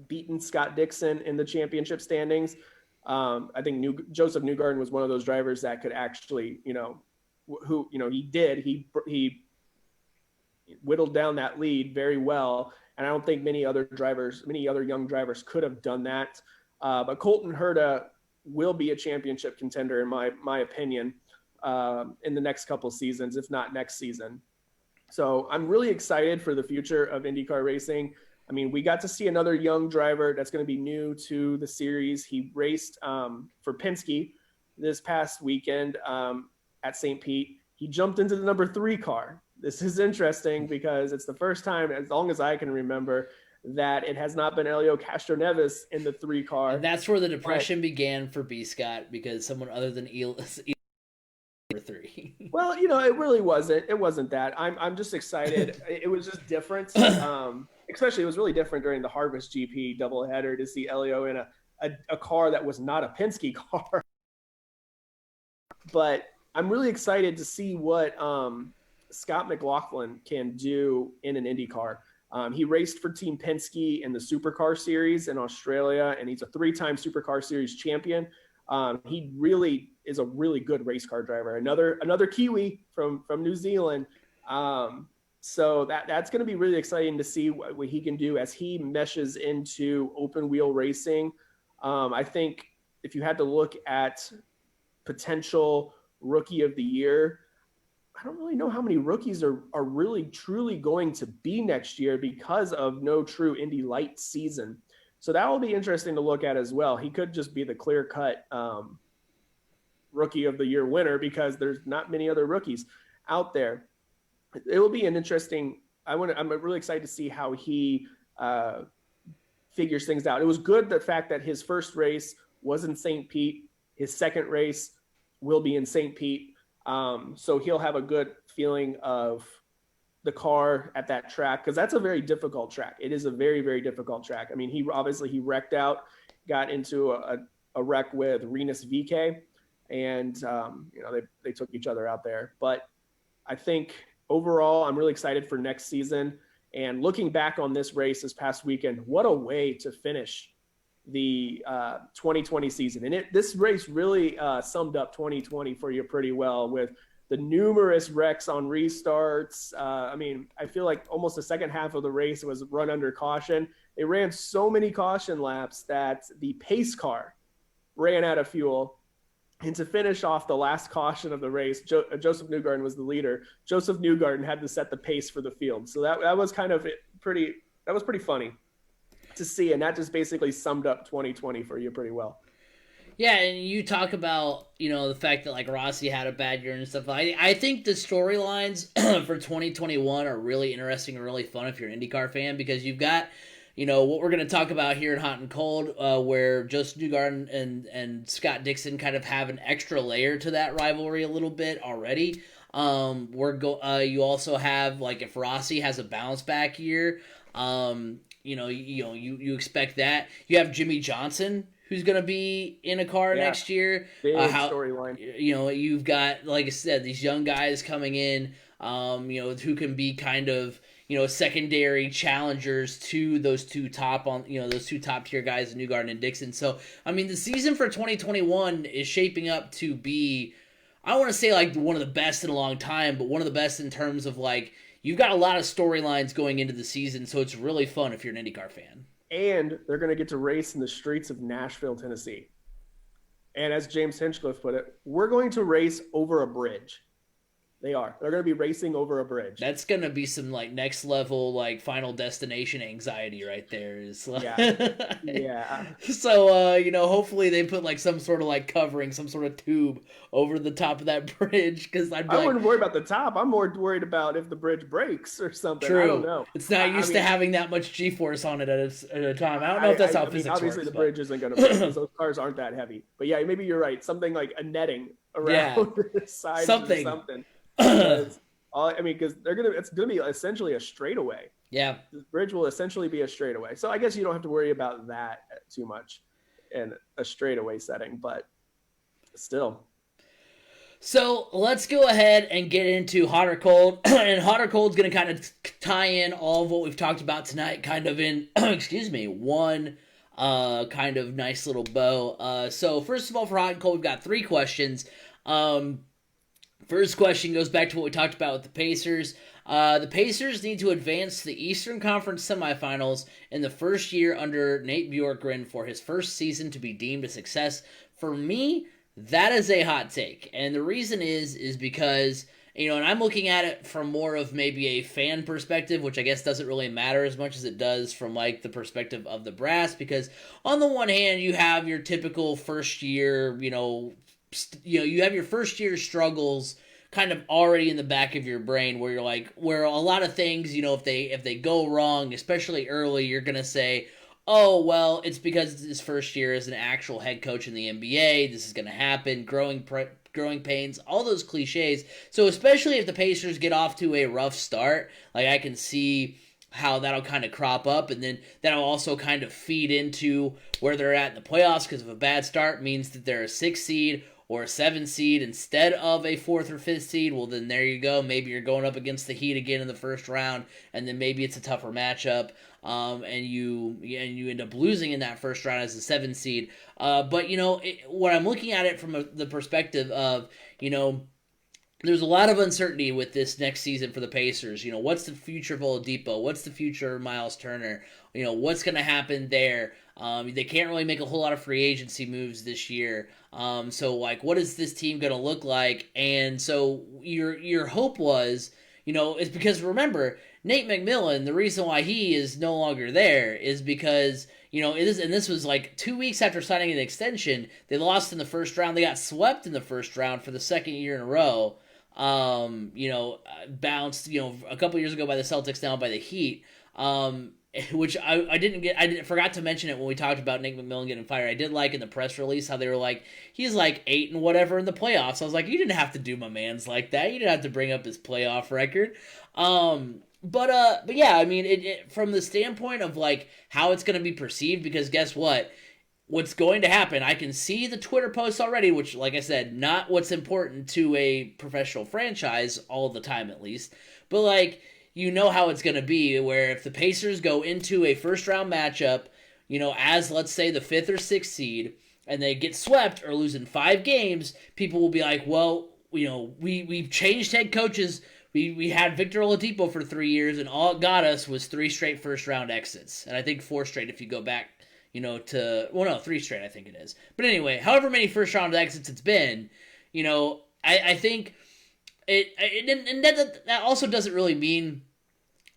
beaten Scott Dixon in the championship standings. I think Josef Newgarden was one of those drivers that could actually, who he whittled down that lead very well, and I don't think many other young drivers could have done that. But Colton Herta will be a championship contender in my opinion in the next couple seasons, if not next season. So I'm really excited for the future of IndyCar racing. I mean, we got to see another young driver that's going to be new to the series. He raced for Penske this past weekend at St. Pete. He jumped into the number 3 car. This is interesting because it's the first time, as long as I can remember, that it has not been Elio Castroneves in the 3 car. And that's where the depression began for B. Scott, because someone other than number 3. Well, it really wasn't. It wasn't that. I'm just excited. It was just different. Especially, it was really different during the Harvest GP doubleheader to see Elio in a car that was not a Penske car. But I'm really excited to see what Scott McLaughlin can do in an Indy car. He raced for Team Penske in the Supercar Series in Australia, and he's a 3-time Supercar Series champion. He really is a really good race car driver. Another Kiwi from New Zealand. So that's going to be really exciting to see what he can do as he meshes into open wheel racing. I think if you had to look at potential rookie of the year, I don't really know how many rookies are really truly going to be next year because of no true Indy Light season. So that will be interesting to look at as well. He could just be the clear-cut rookie of the year winner because there's not many other rookies out there. It will be an interesting. I'm really excited to see how he figures things out. It was good the fact that his first race was in St. Pete. His second race will be in St. Pete. So he'll have a good feeling of the car at that track, because that's a very difficult track. It is a very, very difficult track. I mean, he wrecked out, got into a wreck with Rinus VeeKay, and they took each other out there. But I think overall, I'm really excited for next season. And looking back on this race this past weekend, what a way to finish the 2020 season. And this race really summed up 2020 for you pretty well, with the numerous wrecks on restarts. I mean, I feel like almost the second half of the race was run under caution. They ran so many caution laps that the pace car ran out of fuel. And to finish off the last caution of the race, Josef Newgarden was the leader. Josef Newgarden had to set the pace for the field. So that was kind of pretty funny to see. And that just basically summed up 2020 for you pretty well. Yeah, and you talk about, the fact that, like, Rossi had a bad year and stuff. I think the storylines for 2021 are really interesting and really fun if you're an IndyCar fan, because you've got, what we're going to talk about here in Hot and Cold, where Josef Newgarden and Scott Dixon kind of have an extra layer to that rivalry a little bit already. You also have, like, if Rossi has a bounce back year, you expect that. You have Jimmy Johnson, who's going to be in a car next year. Big storyline. You've got, like I said, these young guys coming in, who can be kind of, secondary challengers to those two top tier guys, Newgarden and Dixon. So, I mean, the season for 2021 is shaping up to be, I don't want to say like one of the best in a long time, but one of the best in terms of, like, you've got a lot of storylines going into the season, so it's really fun if you're an IndyCar fan. And they're going to get to race in the streets of Nashville, Tennessee. And as James Hinchcliffe put it, we're going to race over a bridge. They are. They're going to be racing over a bridge. That's going to be some, like, next level, like, Final Destination anxiety right there. Is like... Yeah. So, hopefully they put, like, some sort of, like, covering, some sort of tube over the top of that bridge. Because I wouldn't worry about the top. I'm more worried about if the bridge breaks or something. True. I don't know. It's not used to having that much G-force on it at a time. I don't know if that's how physics obviously works. The bridge isn't going to break because those cars aren't that heavy. But yeah, maybe you're right. Something like a netting around the sides or something. Because it's gonna be essentially a straightaway. Yeah, the bridge will essentially be a straightaway. So I guess you don't have to worry about that too much in a straightaway setting, but still. So let's go ahead and get into Hot or Cold, and Hot or Cold is going to kind of tie in all of what we've talked about tonight, kind of in one kind of nice little bow. So first of all, for Hot and Cold, we've got 3 questions. First question goes back to what we talked about with the Pacers. The Pacers need to advance to the Eastern Conference semifinals in the first year under Nate Bjorkgren for his first season to be deemed a success. For me, that is a hot take. And the reason is because, and I'm looking at it from more of maybe a fan perspective, which I guess doesn't really matter as much as it does from like the perspective of the brass, because on the one hand, you have your typical first year, you have your first year struggles kind of already in the back of your brain where you're like, where a lot of things, if they go wrong, especially early, you're going to say, oh, well, it's because his first year as an actual head coach in the NBA. This is going to happen. Growing pains, all those cliches. So especially if the Pacers get off to a rough start, like I can see how that'll kind of crop up, and then that'll also kind of feed into where they're at in the playoffs, because if a bad start means that they're a 6 seed or a 7 seed instead of a 4th or 5th seed, well, then there you go. Maybe you're going up against the Heat again in the first round, and then maybe it's a tougher matchup, and you end up losing in that first round as a 7 seed. But, what I'm looking at it from the perspective of, there's a lot of uncertainty with this next season for the Pacers. What's the future of Oladipo? What's the future of Miles Turner? What's going to happen there? They can't really make a whole lot of free agency moves this year. So, what is this team going to look like? And so your hope was, is because, remember, Nate McMillan, the reason why he is no longer there is because, this was like 2 weeks after signing an extension. They lost in the first round. They got swept in the first round for the second year in a row. Bounced, a couple years ago by the Celtics, now by the Heat. Which I forgot to mention it when we talked about Nick McMillan getting fired. I did like in the press release how they were like, he's like 8 and whatever in the playoffs. I was like, you didn't have to do my man's like that. You didn't have to bring up his playoff record. But yeah, I mean, it from the standpoint of like how it's going to be perceived, because guess what? What's going to happen, I can see the Twitter posts already, which, like I said, not what's important to a professional franchise all the time, at least. But, how it's going to be, where if the Pacers go into a first-round matchup, as, let's say, the 5th or 6th seed, and they get swept or lose in 5 games, people will be like, well, we've changed head coaches. We had Victor Oladipo for 3 years, and all it got us was 3 straight first-round exits. And I think 4 straight if you go back 3 straight, I think it is. But anyway, however many first round exits it's been, I think and that also doesn't really mean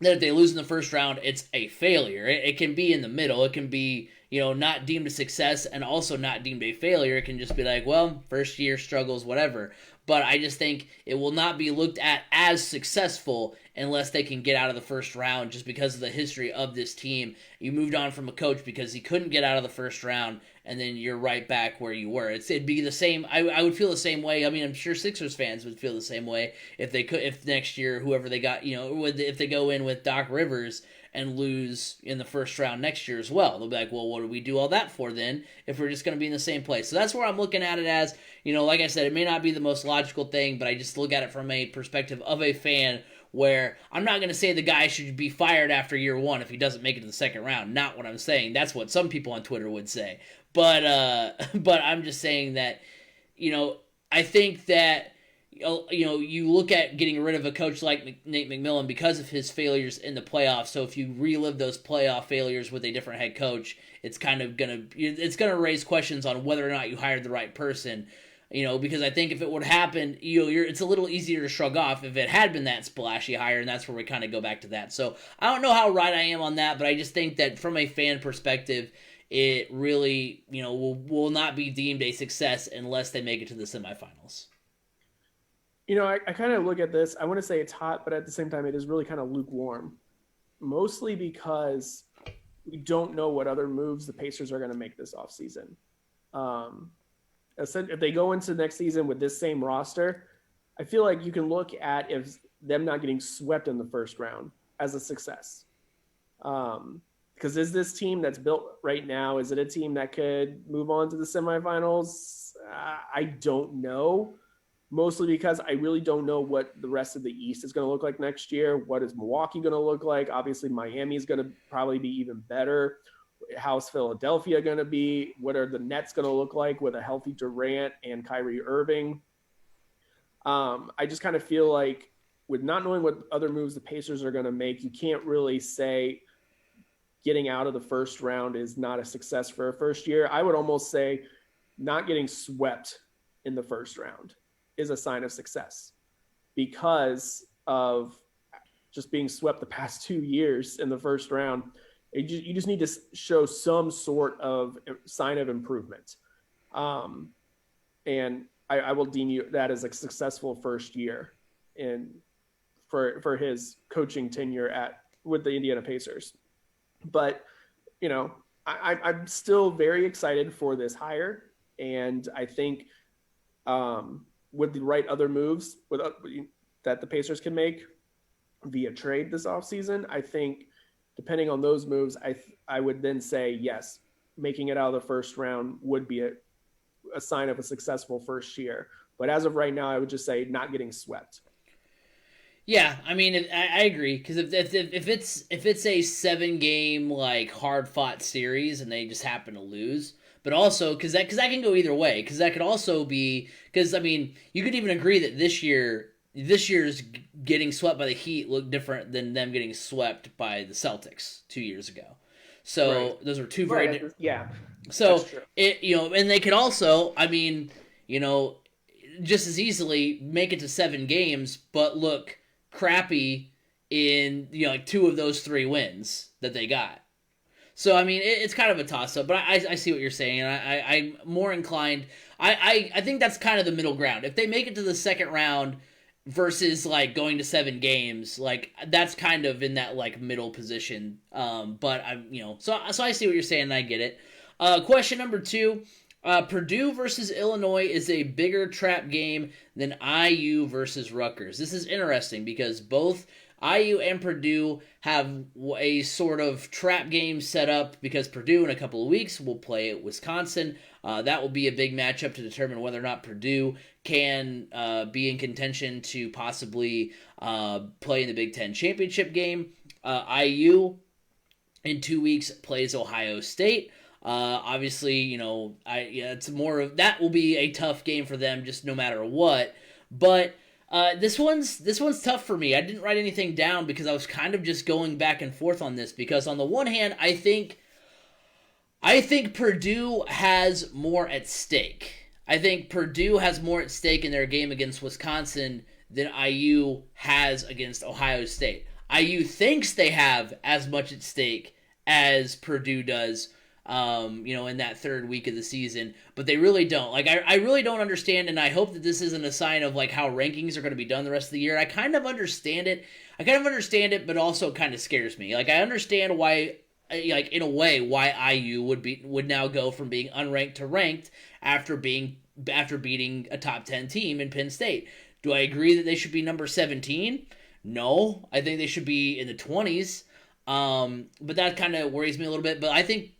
that if they lose in the first round, it's a failure. It can be in the middle. It can be, not deemed a success and also not deemed a failure. It can just be like, well, first year struggles, whatever. But I just think it will not be looked at as successful unless they can get out of the first round, just because of the history of this team. You moved on from a coach because he couldn't get out of the first round, and then you're right back where you were. It'd be the same. I would feel the same way. I mean, I'm sure Sixers fans would feel the same way if next year, whoever they got, if they go in with Doc Rivers and lose in the first round next year as well. They'll be like, well, what do we do all that for then if we're just going to be in the same place? So that's where I'm looking at it as, like I said, it may not be the most logical thing, but I just look at it from a perspective of a fan, where I'm not going to say the guy should be fired after year 1 if he doesn't make it to the second round. Not what I'm saying. That's what some people on Twitter would say. But I'm just saying that, I think that, you look at getting rid of a coach like Nate McMillan because of his failures in the playoffs. So if you relive those playoff failures with a different head coach, it's kind of gonna raise questions on whether or not you hired the right person. Because I think if it would happen, it's a little easier to shrug off if it had been that splashy hire, and that's where we kind of go back to that. So I don't know how right I am on that, but I just think that from a fan perspective, it really, will not be deemed a success unless they make it to the semifinals. I kind of look at this. I want to say it's hot, but at the same time, it is really kind of lukewarm. Mostly because we don't know what other moves the Pacers are going to make this offseason. If they go into next season with this same roster, I feel like you can look at if them not getting swept in the first round as a success. Because is this team that's built right now, is it a team that could move on to the semifinals? I don't know. Mostly because I really don't know what the rest of the East is going to look like next year. What is Milwaukee going to look like? Obviously, Miami is going to probably be even better. How's Philadelphia going to be? What are the Nets going to look like with a healthy Durant and Kyrie Irving? I just kind of feel like with not knowing what other moves the Pacers are going to make, you can't really say getting out of the first round is not a success for a first year. I would almost say not getting swept in the first round is a sign of success because of just being swept the past 2 years in the first round. You just need to show some sort of sign of improvement. And I will deem you that as a successful first year for his coaching tenure with the Indiana Pacers. But, I'm still very excited for this hire. And I think with the right other moves that the Pacers can make via trade this offseason, I think depending on those moves, I would then say, yes, making it out of the first round would be a sign of a successful first year. But as of right now, I would just say not getting swept. Yeah, I mean, I agree because if it's a 7-game like hard fought series and they just happen to lose, but also because that can go either way, because that could also be because I mean you could even agree that this year's getting swept by the Heat looked different than them getting swept by the Celtics 2 years ago. So right. Those were two very different. Yeah. So and they could also, I mean, just as easily make it to 7 games, but look crappy in like 2 of those 3 wins that they got. So I mean it's kind of a toss up, but I see what you're saying, and I'm more inclined. I think that's kind of the middle ground. If they make it to the second round versus like going to 7 games, like that's kind of in that like middle position. But I'm so I see what you're saying and I get it. Question number 2. Purdue versus Illinois is a bigger trap game than IU versus Rutgers. This is interesting because both IU and Purdue have a sort of trap game set up because Purdue in a couple of weeks will play Wisconsin. That will be a big matchup to determine whether or not Purdue can be in contention to possibly play in the Big Ten championship game. IU in 2 weeks plays Ohio State. Obviously, it's more of that will be a tough game for them, just no matter what. But this one's tough for me. I didn't write anything down because I was kind of just going back and forth on this. Because on the one hand, I think Purdue has more at stake. I think Purdue has more at stake in their game against Wisconsin than IU has against Ohio State. IU thinks they have as much at stake as Purdue does. In that 3rd week of the season, but they really don't. Like, I really don't understand, and I hope that this isn't a sign of like how rankings are going to be done the rest of the year. I kind of understand it, but also it kind of scares me. Like, I understand why, like in a way, why IU would now go from being unranked to ranked after beating a top 10 team in Penn State. Do I agree that they should be number 17? No, I think they should be in the 20s. But that kind of worries me a little bit. But I think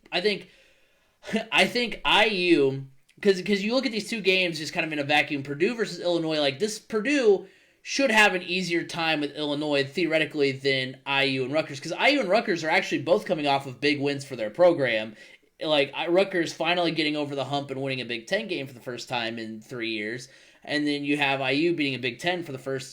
IU, because you look at these 2 games just kind of in a vacuum, Purdue versus Illinois, like this Purdue should have an easier time with Illinois theoretically than IU and Rutgers, because IU and Rutgers are actually both coming off of big wins for their program. Like Rutgers finally getting over the hump and winning a Big Ten game for the first time in 3 years, and then you have IU beating a Big Ten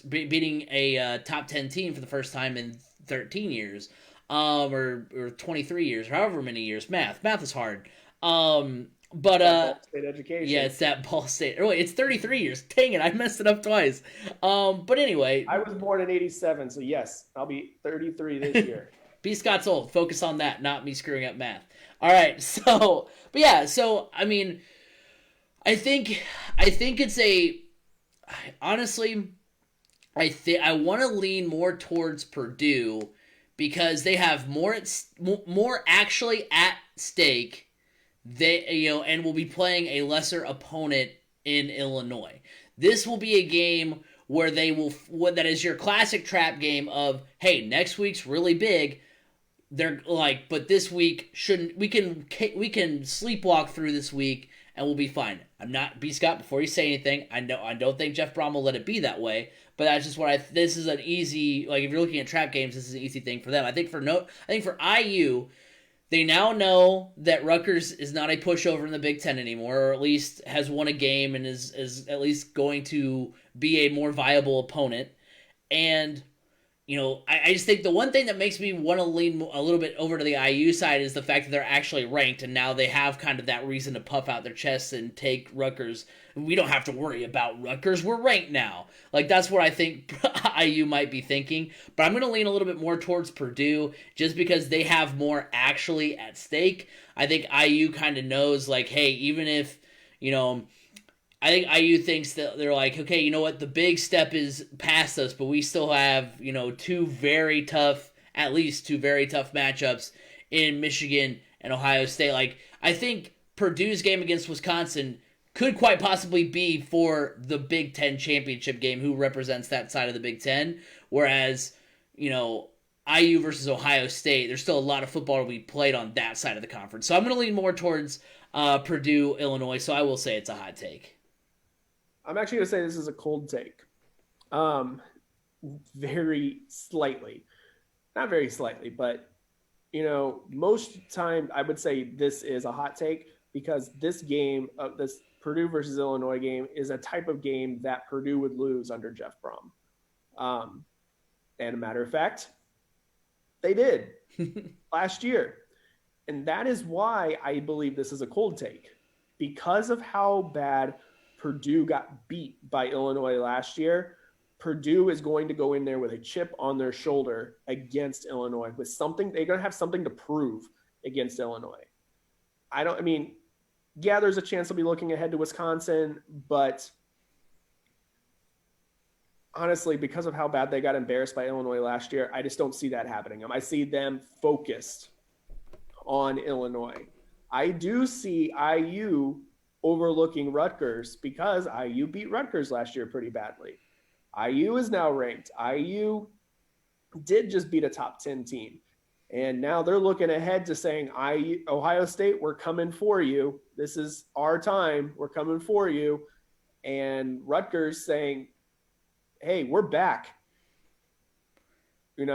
beating a top 10 team for the first time in 13 years. Or 23 years, or however many years. Math is hard. Ball State education. Yeah, it's that Ball State. Oh, wait, it's 33 years. Dang it, I messed it up twice. But anyway, I was born in 87, so yes, I'll be 33 this year. B. Scott's old. Focus on that, not me screwing up math. All right, so I mean, I think it's honestly, I want to lean more towards Purdue, because they have more actually at stake. They and will be playing a lesser opponent in Illinois. This will be a game where that is your classic trap game of, hey, next week's really big. They're like, but this week we can sleepwalk through this week and we'll be fine. I'm not B. Scott, before you say anything, I don't think Jeff Brom will let it be that way. But that's just what this is an easy, like if you're looking at trap games, this is an easy thing for them. I think for IU, They now know that Rutgers is not a pushover in the Big Ten anymore, or at least has won a game and is at least going to be a more viable opponent. And I just think the one thing that makes me want to lean a little bit over to the IU side is the fact that they're actually ranked, and now they have kind of that reason to puff out their chests and take Rutgers. We don't have to worry about Rutgers. We're ranked now. Like, that's what I think IU might be thinking. But I'm going to lean a little bit more towards Purdue just because they have more actually at stake. I think IU kind of knows, like, hey, even if, I think IU thinks that they're like, okay, you know what? The big step is past us, but we still have, at least two very tough matchups in Michigan and Ohio State. Like, I think Purdue's game against Wisconsin could quite possibly be for the Big Ten championship game, who represents that side of the Big Ten. Whereas, IU versus Ohio State, there's still a lot of football to be played on that side of the conference. So I'm going to lean more towards Purdue, Illinois. So I will say it's a hot take. I'm actually going to say this is a cold take. Very slightly. Not very slightly, but, most time I would say this is a hot take because this game, this Purdue versus Illinois game, is a type of game that Purdue would lose under Jeff Brom. And a matter of fact, they did last year. And that is why I believe this is a cold take. Because of how bad Purdue got beat by Illinois last year, Purdue is going to go in there with a chip on their shoulder against Illinois with something. They're going to have something to prove against Illinois. Yeah, there's a chance they'll be looking ahead to Wisconsin, but honestly, because of how bad they got embarrassed by Illinois last year, I just don't see that happening. I see them focused on Illinois. I do see IU overlooking Rutgers because IU beat Rutgers last year pretty badly. IU is now ranked. IU did just beat a top 10 team. And now they're looking ahead to saying, Ohio State, we're coming for you. This is our time. We're coming for you. And Rutgers saying, hey, we're back. We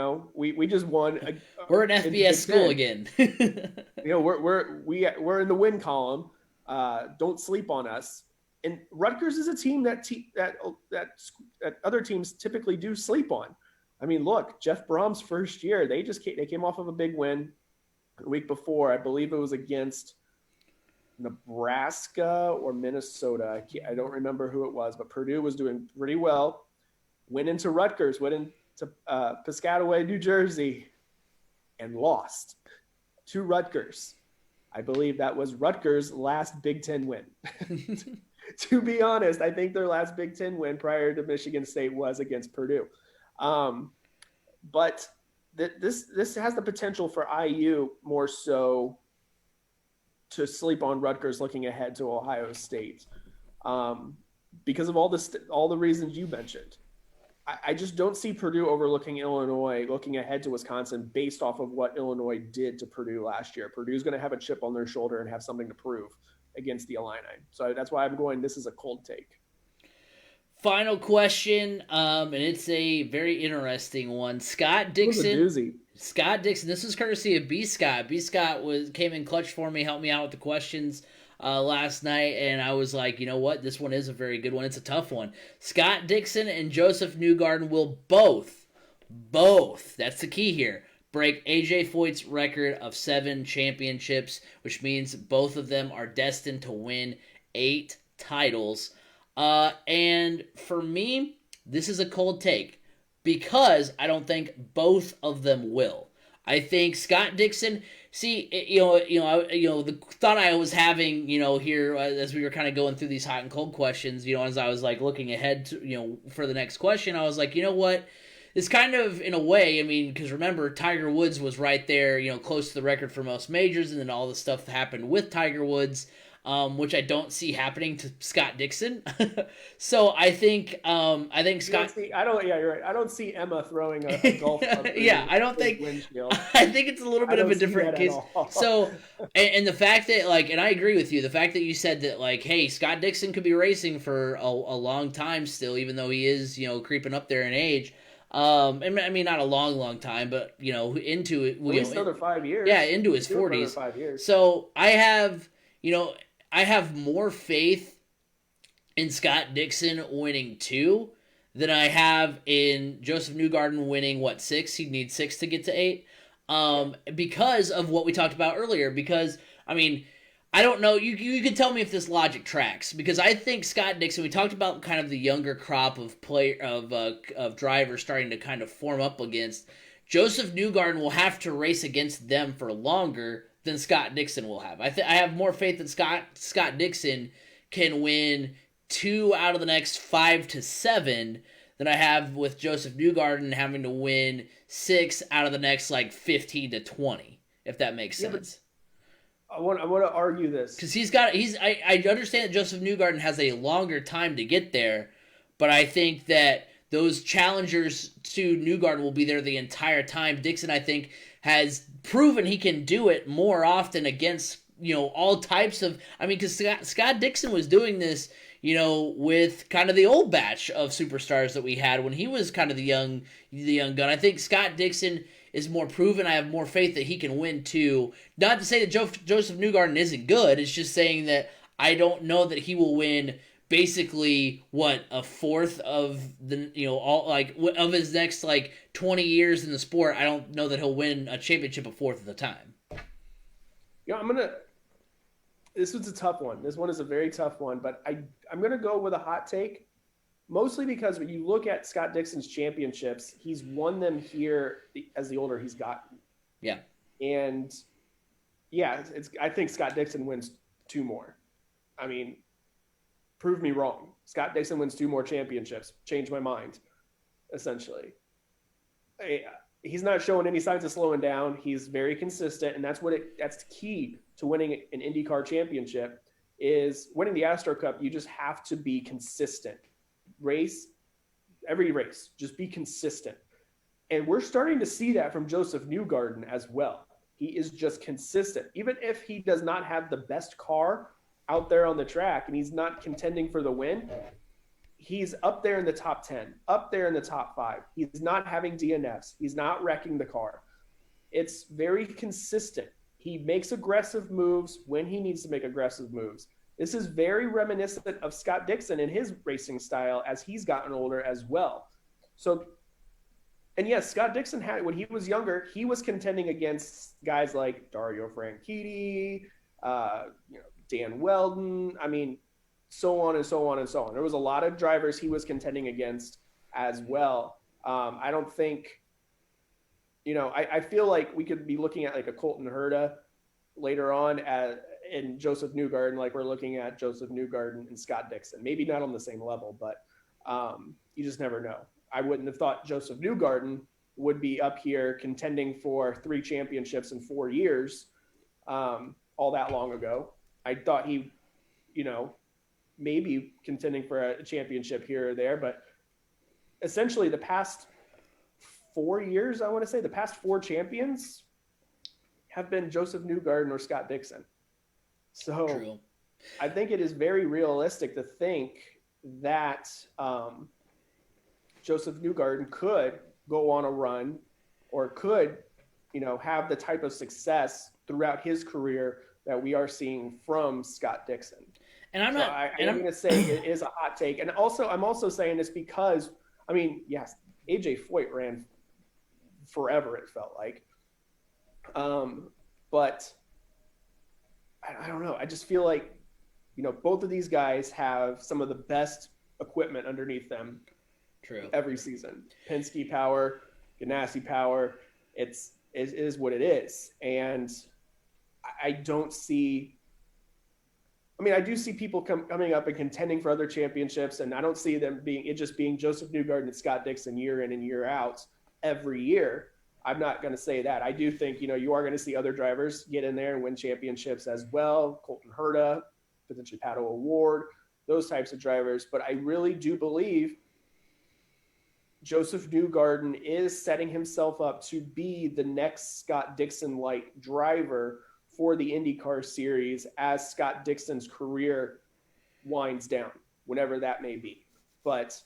just won. We're an FBS school again. We're in the win column. Don't sleep on us. And Rutgers is a team that other teams typically do sleep on. Look, Jeff Brom's first year, they came off of a big win the week before. I believe it was against Nebraska or Minnesota. I don't remember who it was, but Purdue was doing pretty well. Went into Rutgers, went into Piscataway, New Jersey, and lost to Rutgers. I believe that was Rutgers' last Big Ten win. To be honest, I think their last Big Ten win prior to Michigan State was against Purdue. But this has the potential for IU more so to sleep on Rutgers looking ahead to Ohio State because of all the reasons you mentioned. I just don't see Purdue overlooking Illinois looking ahead to Wisconsin based off of what Illinois did to Purdue last year. Purdue's going to have a chip on their shoulder and have something to prove against the Illini. So that's why I'm going, this is a cold take. Final question, and it's a very interesting one. Scott Dixon. Scott Dixon. This was courtesy of B. Scott. B. Scott came in clutch for me, helped me out with the questions last night, and I was like, you know what? This one is a very good one. It's a tough one. Scott Dixon and Josef Newgarden will both, that's the key here, break AJ Foyt's record of 7 championships, which means both of them are destined to win 8 titles. And for me, this is a cold take because I don't think both of them will. I think Scott Dixon, the thought I was having, here as we were kind of going through these hot and cold questions, as I was like looking ahead to, for the next question, I was like, you know what? It's kind of, in a way, because remember, Tiger Woods was right there, close to the record for most majors, and then all the stuff that happened with Tiger Woods, which I don't see happening to Scott Dixon. So I think Scott. You're right. I don't see Emma throwing a golf club. Yeah, I don't think. Windshield. I think it's a little bit of a different case. So, and the fact that and I agree with you. The fact that you said that hey, Scott Dixon could be racing for a long time still, even though he is creeping up there in age. And I mean, not a long time, but into it, At least another 5 years. Yeah, into his 40s. 5 years. So I have more faith in Scott Dixon winning 2 than I have in Josef Newgarden winning 6. He'd need 6 to get to 8. Because of what we talked about earlier. Because I mean, I don't know. You can tell me if this logic tracks, because I think Scott Dixon. We talked about kind of the younger crop of drivers starting to kind of form up against. Josef Newgarden will have to race against them for longer than Scott Dixon will have. I have more faith that Scott Dixon can win 2 out of the next 5 to 7 than I have with Josef Newgarden having to win 6 out of the next 15 to 20. If that makes sense. I want to argue this because I understand that Josef Newgarden has a longer time to get there, but I think that those challengers to Newgarden will be there the entire time. Dixon, I think, has proven he can do it more often against all types of. I mean, because Scott Dixon was doing this, with kind of the old batch of superstars that we had when he was kind of the young gun. I think Scott Dixon is more proven. I have more faith that he can win 2. Not to say that Josef Newgarden isn't good. It's just saying that I don't know that he will win basically a fourth of the of his next 20 years in the sport. I don't know that he'll win a championship a fourth of the time. Yeah, this was a tough one. This one is a very tough one, but I'm gonna go with a hot take. Mostly because when you look at Scott Dixon's championships, he's won them here as the older he's gotten. Yeah. And yeah, I think Scott Dixon wins 2 more. I mean, prove me wrong. Scott Dixon wins 2 more championships. Change my mind, essentially. He's not showing any signs of slowing down. He's very consistent, and that's key to winning an IndyCar championship is winning the Astro Cup. You just have to be consistent. Every race, just be consistent. And we're starting to see that from Josef Newgarden as well. He is just consistent. Even if he does not have the best car out there on the track and he's not contending for the win, he's up there in the top 10, up there in the top 5. He's not having DNFs. He's not wrecking the car. It's very consistent. He makes aggressive moves when he needs to make aggressive moves. This is very reminiscent of Scott Dixon and his racing style as he's gotten older as well. So, and yes, Scott Dixon when he was younger, he was contending against guys like Dario Franchitti, Dan Weldon. I mean, so on and so on and so on. There was a lot of drivers he was contending against as well. I don't think, I feel like we could be looking at a Colton Herta later on in Josef Newgarden, like we're looking at Josef Newgarden and Scott Dixon. Maybe not on the same level, but you just never know. I wouldn't have thought Josef Newgarden would be up here contending for 3 championships in 4 years all that long ago. I thought he, maybe contending for a championship here or there, but essentially the past 4 years, I want to say, the past 4 champions have been Josef Newgarden or Scott Dixon. So True. I think it is very realistic to think that Josef Newgarden could go on a run or could, have the type of success throughout his career that we are seeing from Scott Dixon. And I'm not. I'm going to say it is a hot take. And also, I'm also saying this because, yes, AJ Foyt ran forever, it felt like. But I don't know. I just feel like, both of these guys have some of the best equipment underneath them. True. Every season. Penske power, Ganassi power. It is what it is. And I don't see. I do see people coming up and contending for other championships, and I don't see them being Josef Newgarden and Scott Dixon year in and year out every year. I'm not going to say that. I do think, you are going to see other drivers get in there and win championships as well. Colton Herta, potentially Pato O'Ward, those types of drivers. But I really do believe Josef Newgarden is setting himself up to be the next Scott Dixon-like driver for the IndyCar series as Scott Dixon's career winds down, whenever that may be. But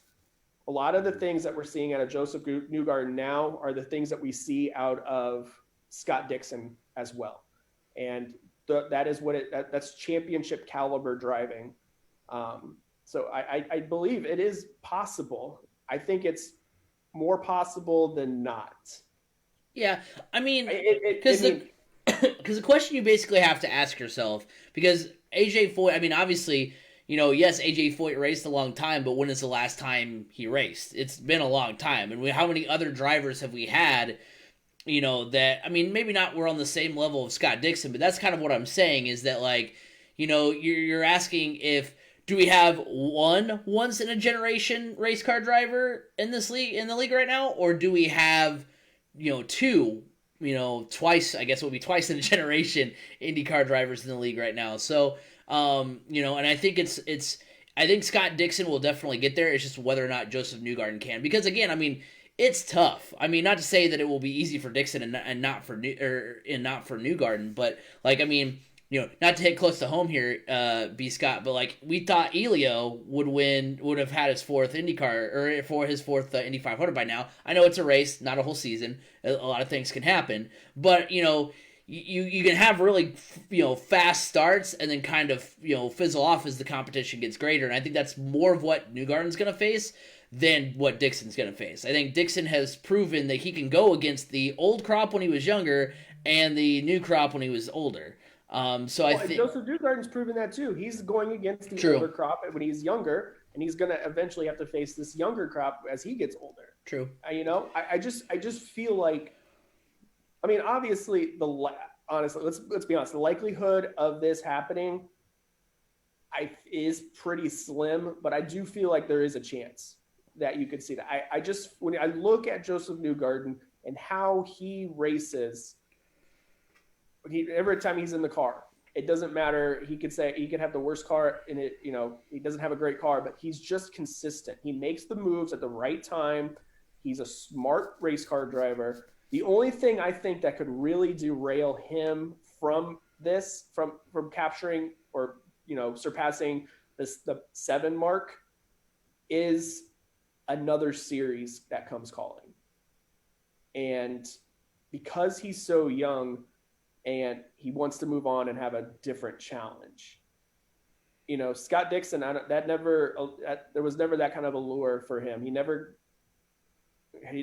a lot of the things that we're seeing out of Josef Newgarden now are the things that we see out of Scott Dixon as well. And that is that's championship caliber driving. So I believe it is possible. I think it's more possible than not. Yeah, I mean, because the question you basically have to ask yourself, because AJ Foyt, I mean, obviously, yes, AJ Foyt raced a long time, but when is the last time he raced? It's been a long time. And how many other drivers have we had, that, I mean, maybe not we're on the same level of Scott Dixon, but that's kind of what I'm saying is that, like, you're asking if, do we have one once in a generation race car driver in the league right now, or do we have two, twice, I guess it would be twice in a generation IndyCar drivers in the league right now. So, and I think I think Scott Dixon will definitely get there. It's just whether or not Josef Newgarden can, because again, I mean, it's tough. I mean, not to say that it will be easy for Dixon and not for Newgarden, but like, I mean, not to hit close to home here, B. Scott, but like we thought Elio would have had his fourth IndyCar or for his fourth Indy 500 by now. I know it's a race, not a whole season. A lot of things can happen, but you can have really fast starts and then kind of fizzle off as the competition gets greater. And I think that's more of what Newgarden's going to face than what Dixon's going to face. I think Dixon has proven that he can go against the old crop when he was younger and the new crop when he was older. I think Josef Newgarden's proven that too. He's going against the older crop when he's younger, and he's going to eventually have to face this younger crop as he gets older. True. I just feel like, I mean, obviously honestly, let's be honest, the likelihood of this happening is pretty slim, but I do feel like there is a chance that you could see that. When I look at Josef Newgarden and how he races, every time he's in the car, it doesn't matter. He could have the worst car in it. He doesn't have a great car, but he's just consistent. He makes the moves at the right time. He's a smart race car driver. The only thing I think that could really derail him from capturing or surpassing the 7 mark is another series that comes calling. And because he's so young and he wants to move on and have a different challenge, Scott Dixon, there was never that kind of allure for him. He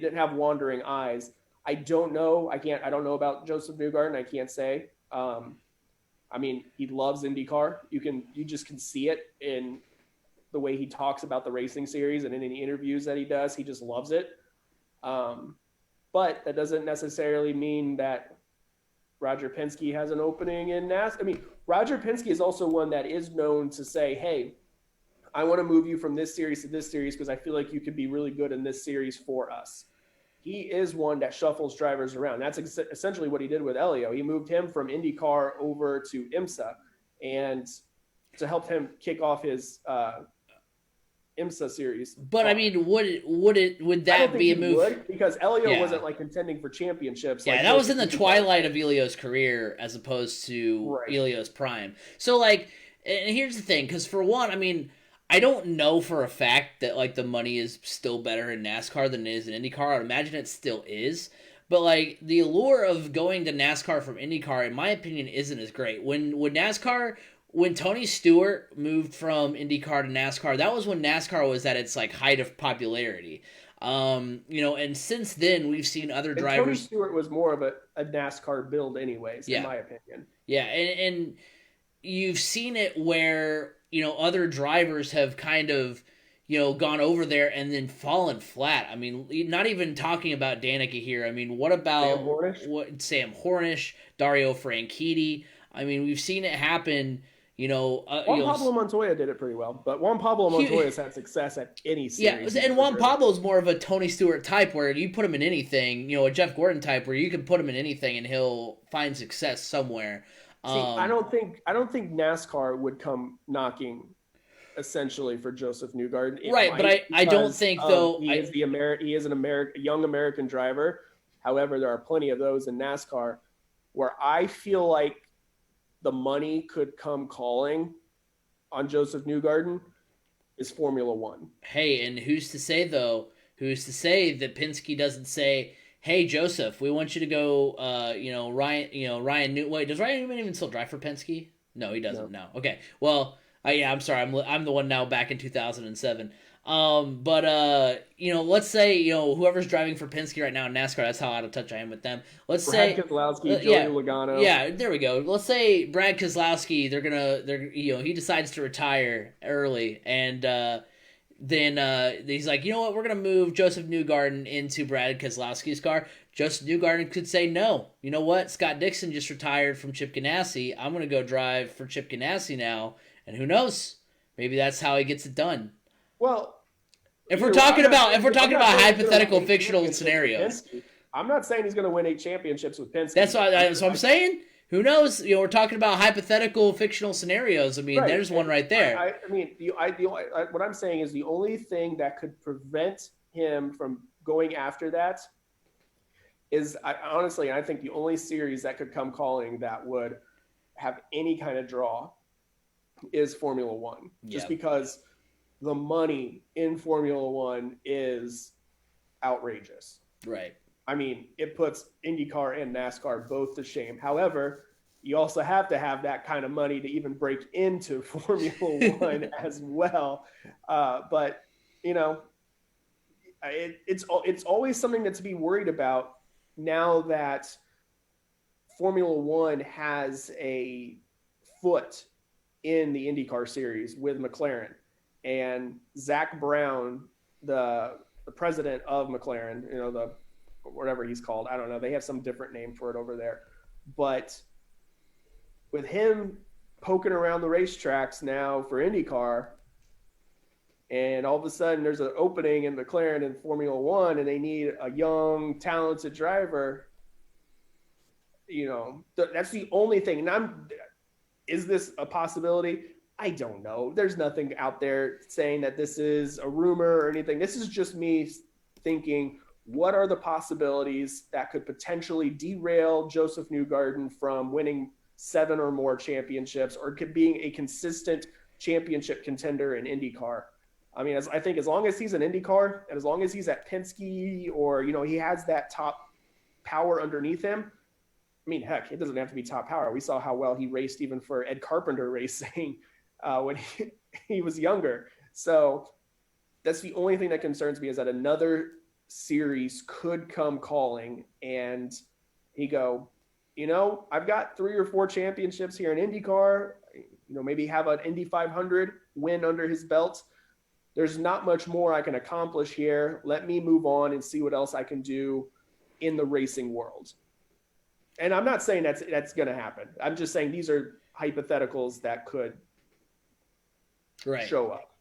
didn't have wandering eyes. I don't know about Josef Newgarden. I can't say. I mean, he loves IndyCar. You just can see it in the way he talks about the racing series and in any interviews that he does. He just loves it. But that doesn't necessarily mean that Roger Penske has an opening in NASCAR. I mean, Roger Penske is also one that is known to say, hey, I want to move you from this series to this series because I feel like you could be really good in this series for us. He is one that shuffles drivers around. That's essentially what he did with Elio. He moved him from IndyCar over to IMSA, and to help him kick off his IMSA series. But I mean, would that be a move? Because Elio wasn't like contending for championships. Yeah, that was in the twilight of Elio's career as opposed to Elio's prime. So like, and here's the thing, because for one, I mean, I don't know for a fact that like the money is still better in NASCAR than it is in IndyCar. I'd imagine it still is. But like the allure of going to NASCAR from IndyCar, in my opinion, isn't as great. When Tony Stewart moved from IndyCar to NASCAR, that was when NASCAR was at its like height of popularity. And since then we've seen other drivers. Tony Stewart was more of a NASCAR build anyways, in my opinion. Yeah, and you've seen it where, other drivers have kind of, gone over there and then fallen flat. I mean, not even talking about Danica here. I mean, what about Sam Hornish, Dario Franchitti? I mean, we've seen it happen. Pablo Montoya did it pretty well, but Juan Pablo Montoya's had success at any series. Yeah, and Juan Pablo's more of a Tony Stewart type where you put him in anything, a Jeff Gordon type where you can put him in anything and he'll find success somewhere. I don't think NASCAR would come knocking essentially for Josef Newgarden. Right, but I don't think though he is a young American driver. However, there are plenty of those in NASCAR where I feel like the money could come calling on Josef Newgarden. is Formula One. Hey, and who's to say though? Who's to say that Penske doesn't say, "Hey, Joseph, we want you to go." Ryan Newman. Wait, does Ryan Newman even still drive for Penske? No, he doesn't. No. Okay. Well, yeah. I'm sorry. I'm the one now back in 2007. Let's say whoever's driving for Penske right now in NASCAR. That's how out of touch I am with them. Let's Brad say Keselowski, Joey Logano. Yeah, there we go. Let's say Brad Keselowski. He decides to retire early, and then he's like, you know what? We're gonna move Josef Newgarden into Brad Keselowski's car. Josef Newgarden could say no. You know what? Scott Dixon just retired from Chip Ganassi. I'm gonna go drive for Chip Ganassi now, and who knows? Maybe that's how he gets it done. Well, if we're talking about hypothetical fictional scenarios, I'm not saying he's going to win 8 championships with Penske. That's what I'm saying. Who knows? We're talking about hypothetical fictional scenarios. I mean, right. There's one right there. What I'm saying is the only thing that could prevent him from going after that is, I think the only series that could come calling that would have any kind of draw is Formula One, just because the money in Formula One is outrageous. Right. I mean, it puts IndyCar and NASCAR both to shame. However, you also have to have that kind of money to even break into Formula One as well. But it's always something that's to be worried about now that Formula One has a foot in the IndyCar series with McLaren. And Zach Brown, the president of McLaren, the whatever he's called, I don't know. They have some different name for it over there. But with him poking around the racetracks now for IndyCar, and all of a sudden there's an opening in McLaren in Formula One, and they need a young, talented driver, that's the only thing. And is this a possibility? I don't know. There's nothing out there saying that this is a rumor or anything. This is just me thinking, what are the possibilities that could potentially derail Josef Newgarden from winning 7 or more championships, or being a consistent championship contender in IndyCar? I mean, I think as long as he's in IndyCar and as long as he's at Penske, or, he has that top power underneath him. I mean, heck, it doesn't have to be top power. We saw how well he raced even for Ed Carpenter Racing when he was younger. So that's the only thing that concerns me, is that another series could come calling and he go, I've got 3 or 4 championships here in IndyCar, maybe have an Indy 500 win under his belt. There's not much more I can accomplish here. Let me move on and see what else I can do in the racing world. And I'm not saying that's going to happen. I'm just saying these are hypotheticals that could show up.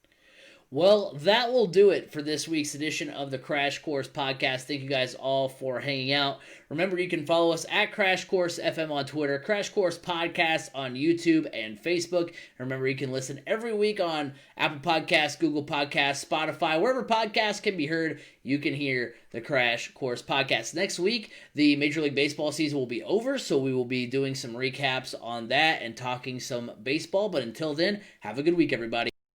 Well, that will do it for this week's edition of the Crash Course Podcast. Thank you guys all for hanging out. Remember, you can follow us at Crash Course FM on Twitter, Crash Course Podcast on YouTube and Facebook. Remember, you can listen every week on Apple Podcasts, Google Podcasts, Spotify, wherever podcasts can be heard. You can hear the Crash Course Podcast. Next week, the Major League Baseball season will be over, so we will be doing some recaps on that and talking some baseball. But until then, have a good week, everybody.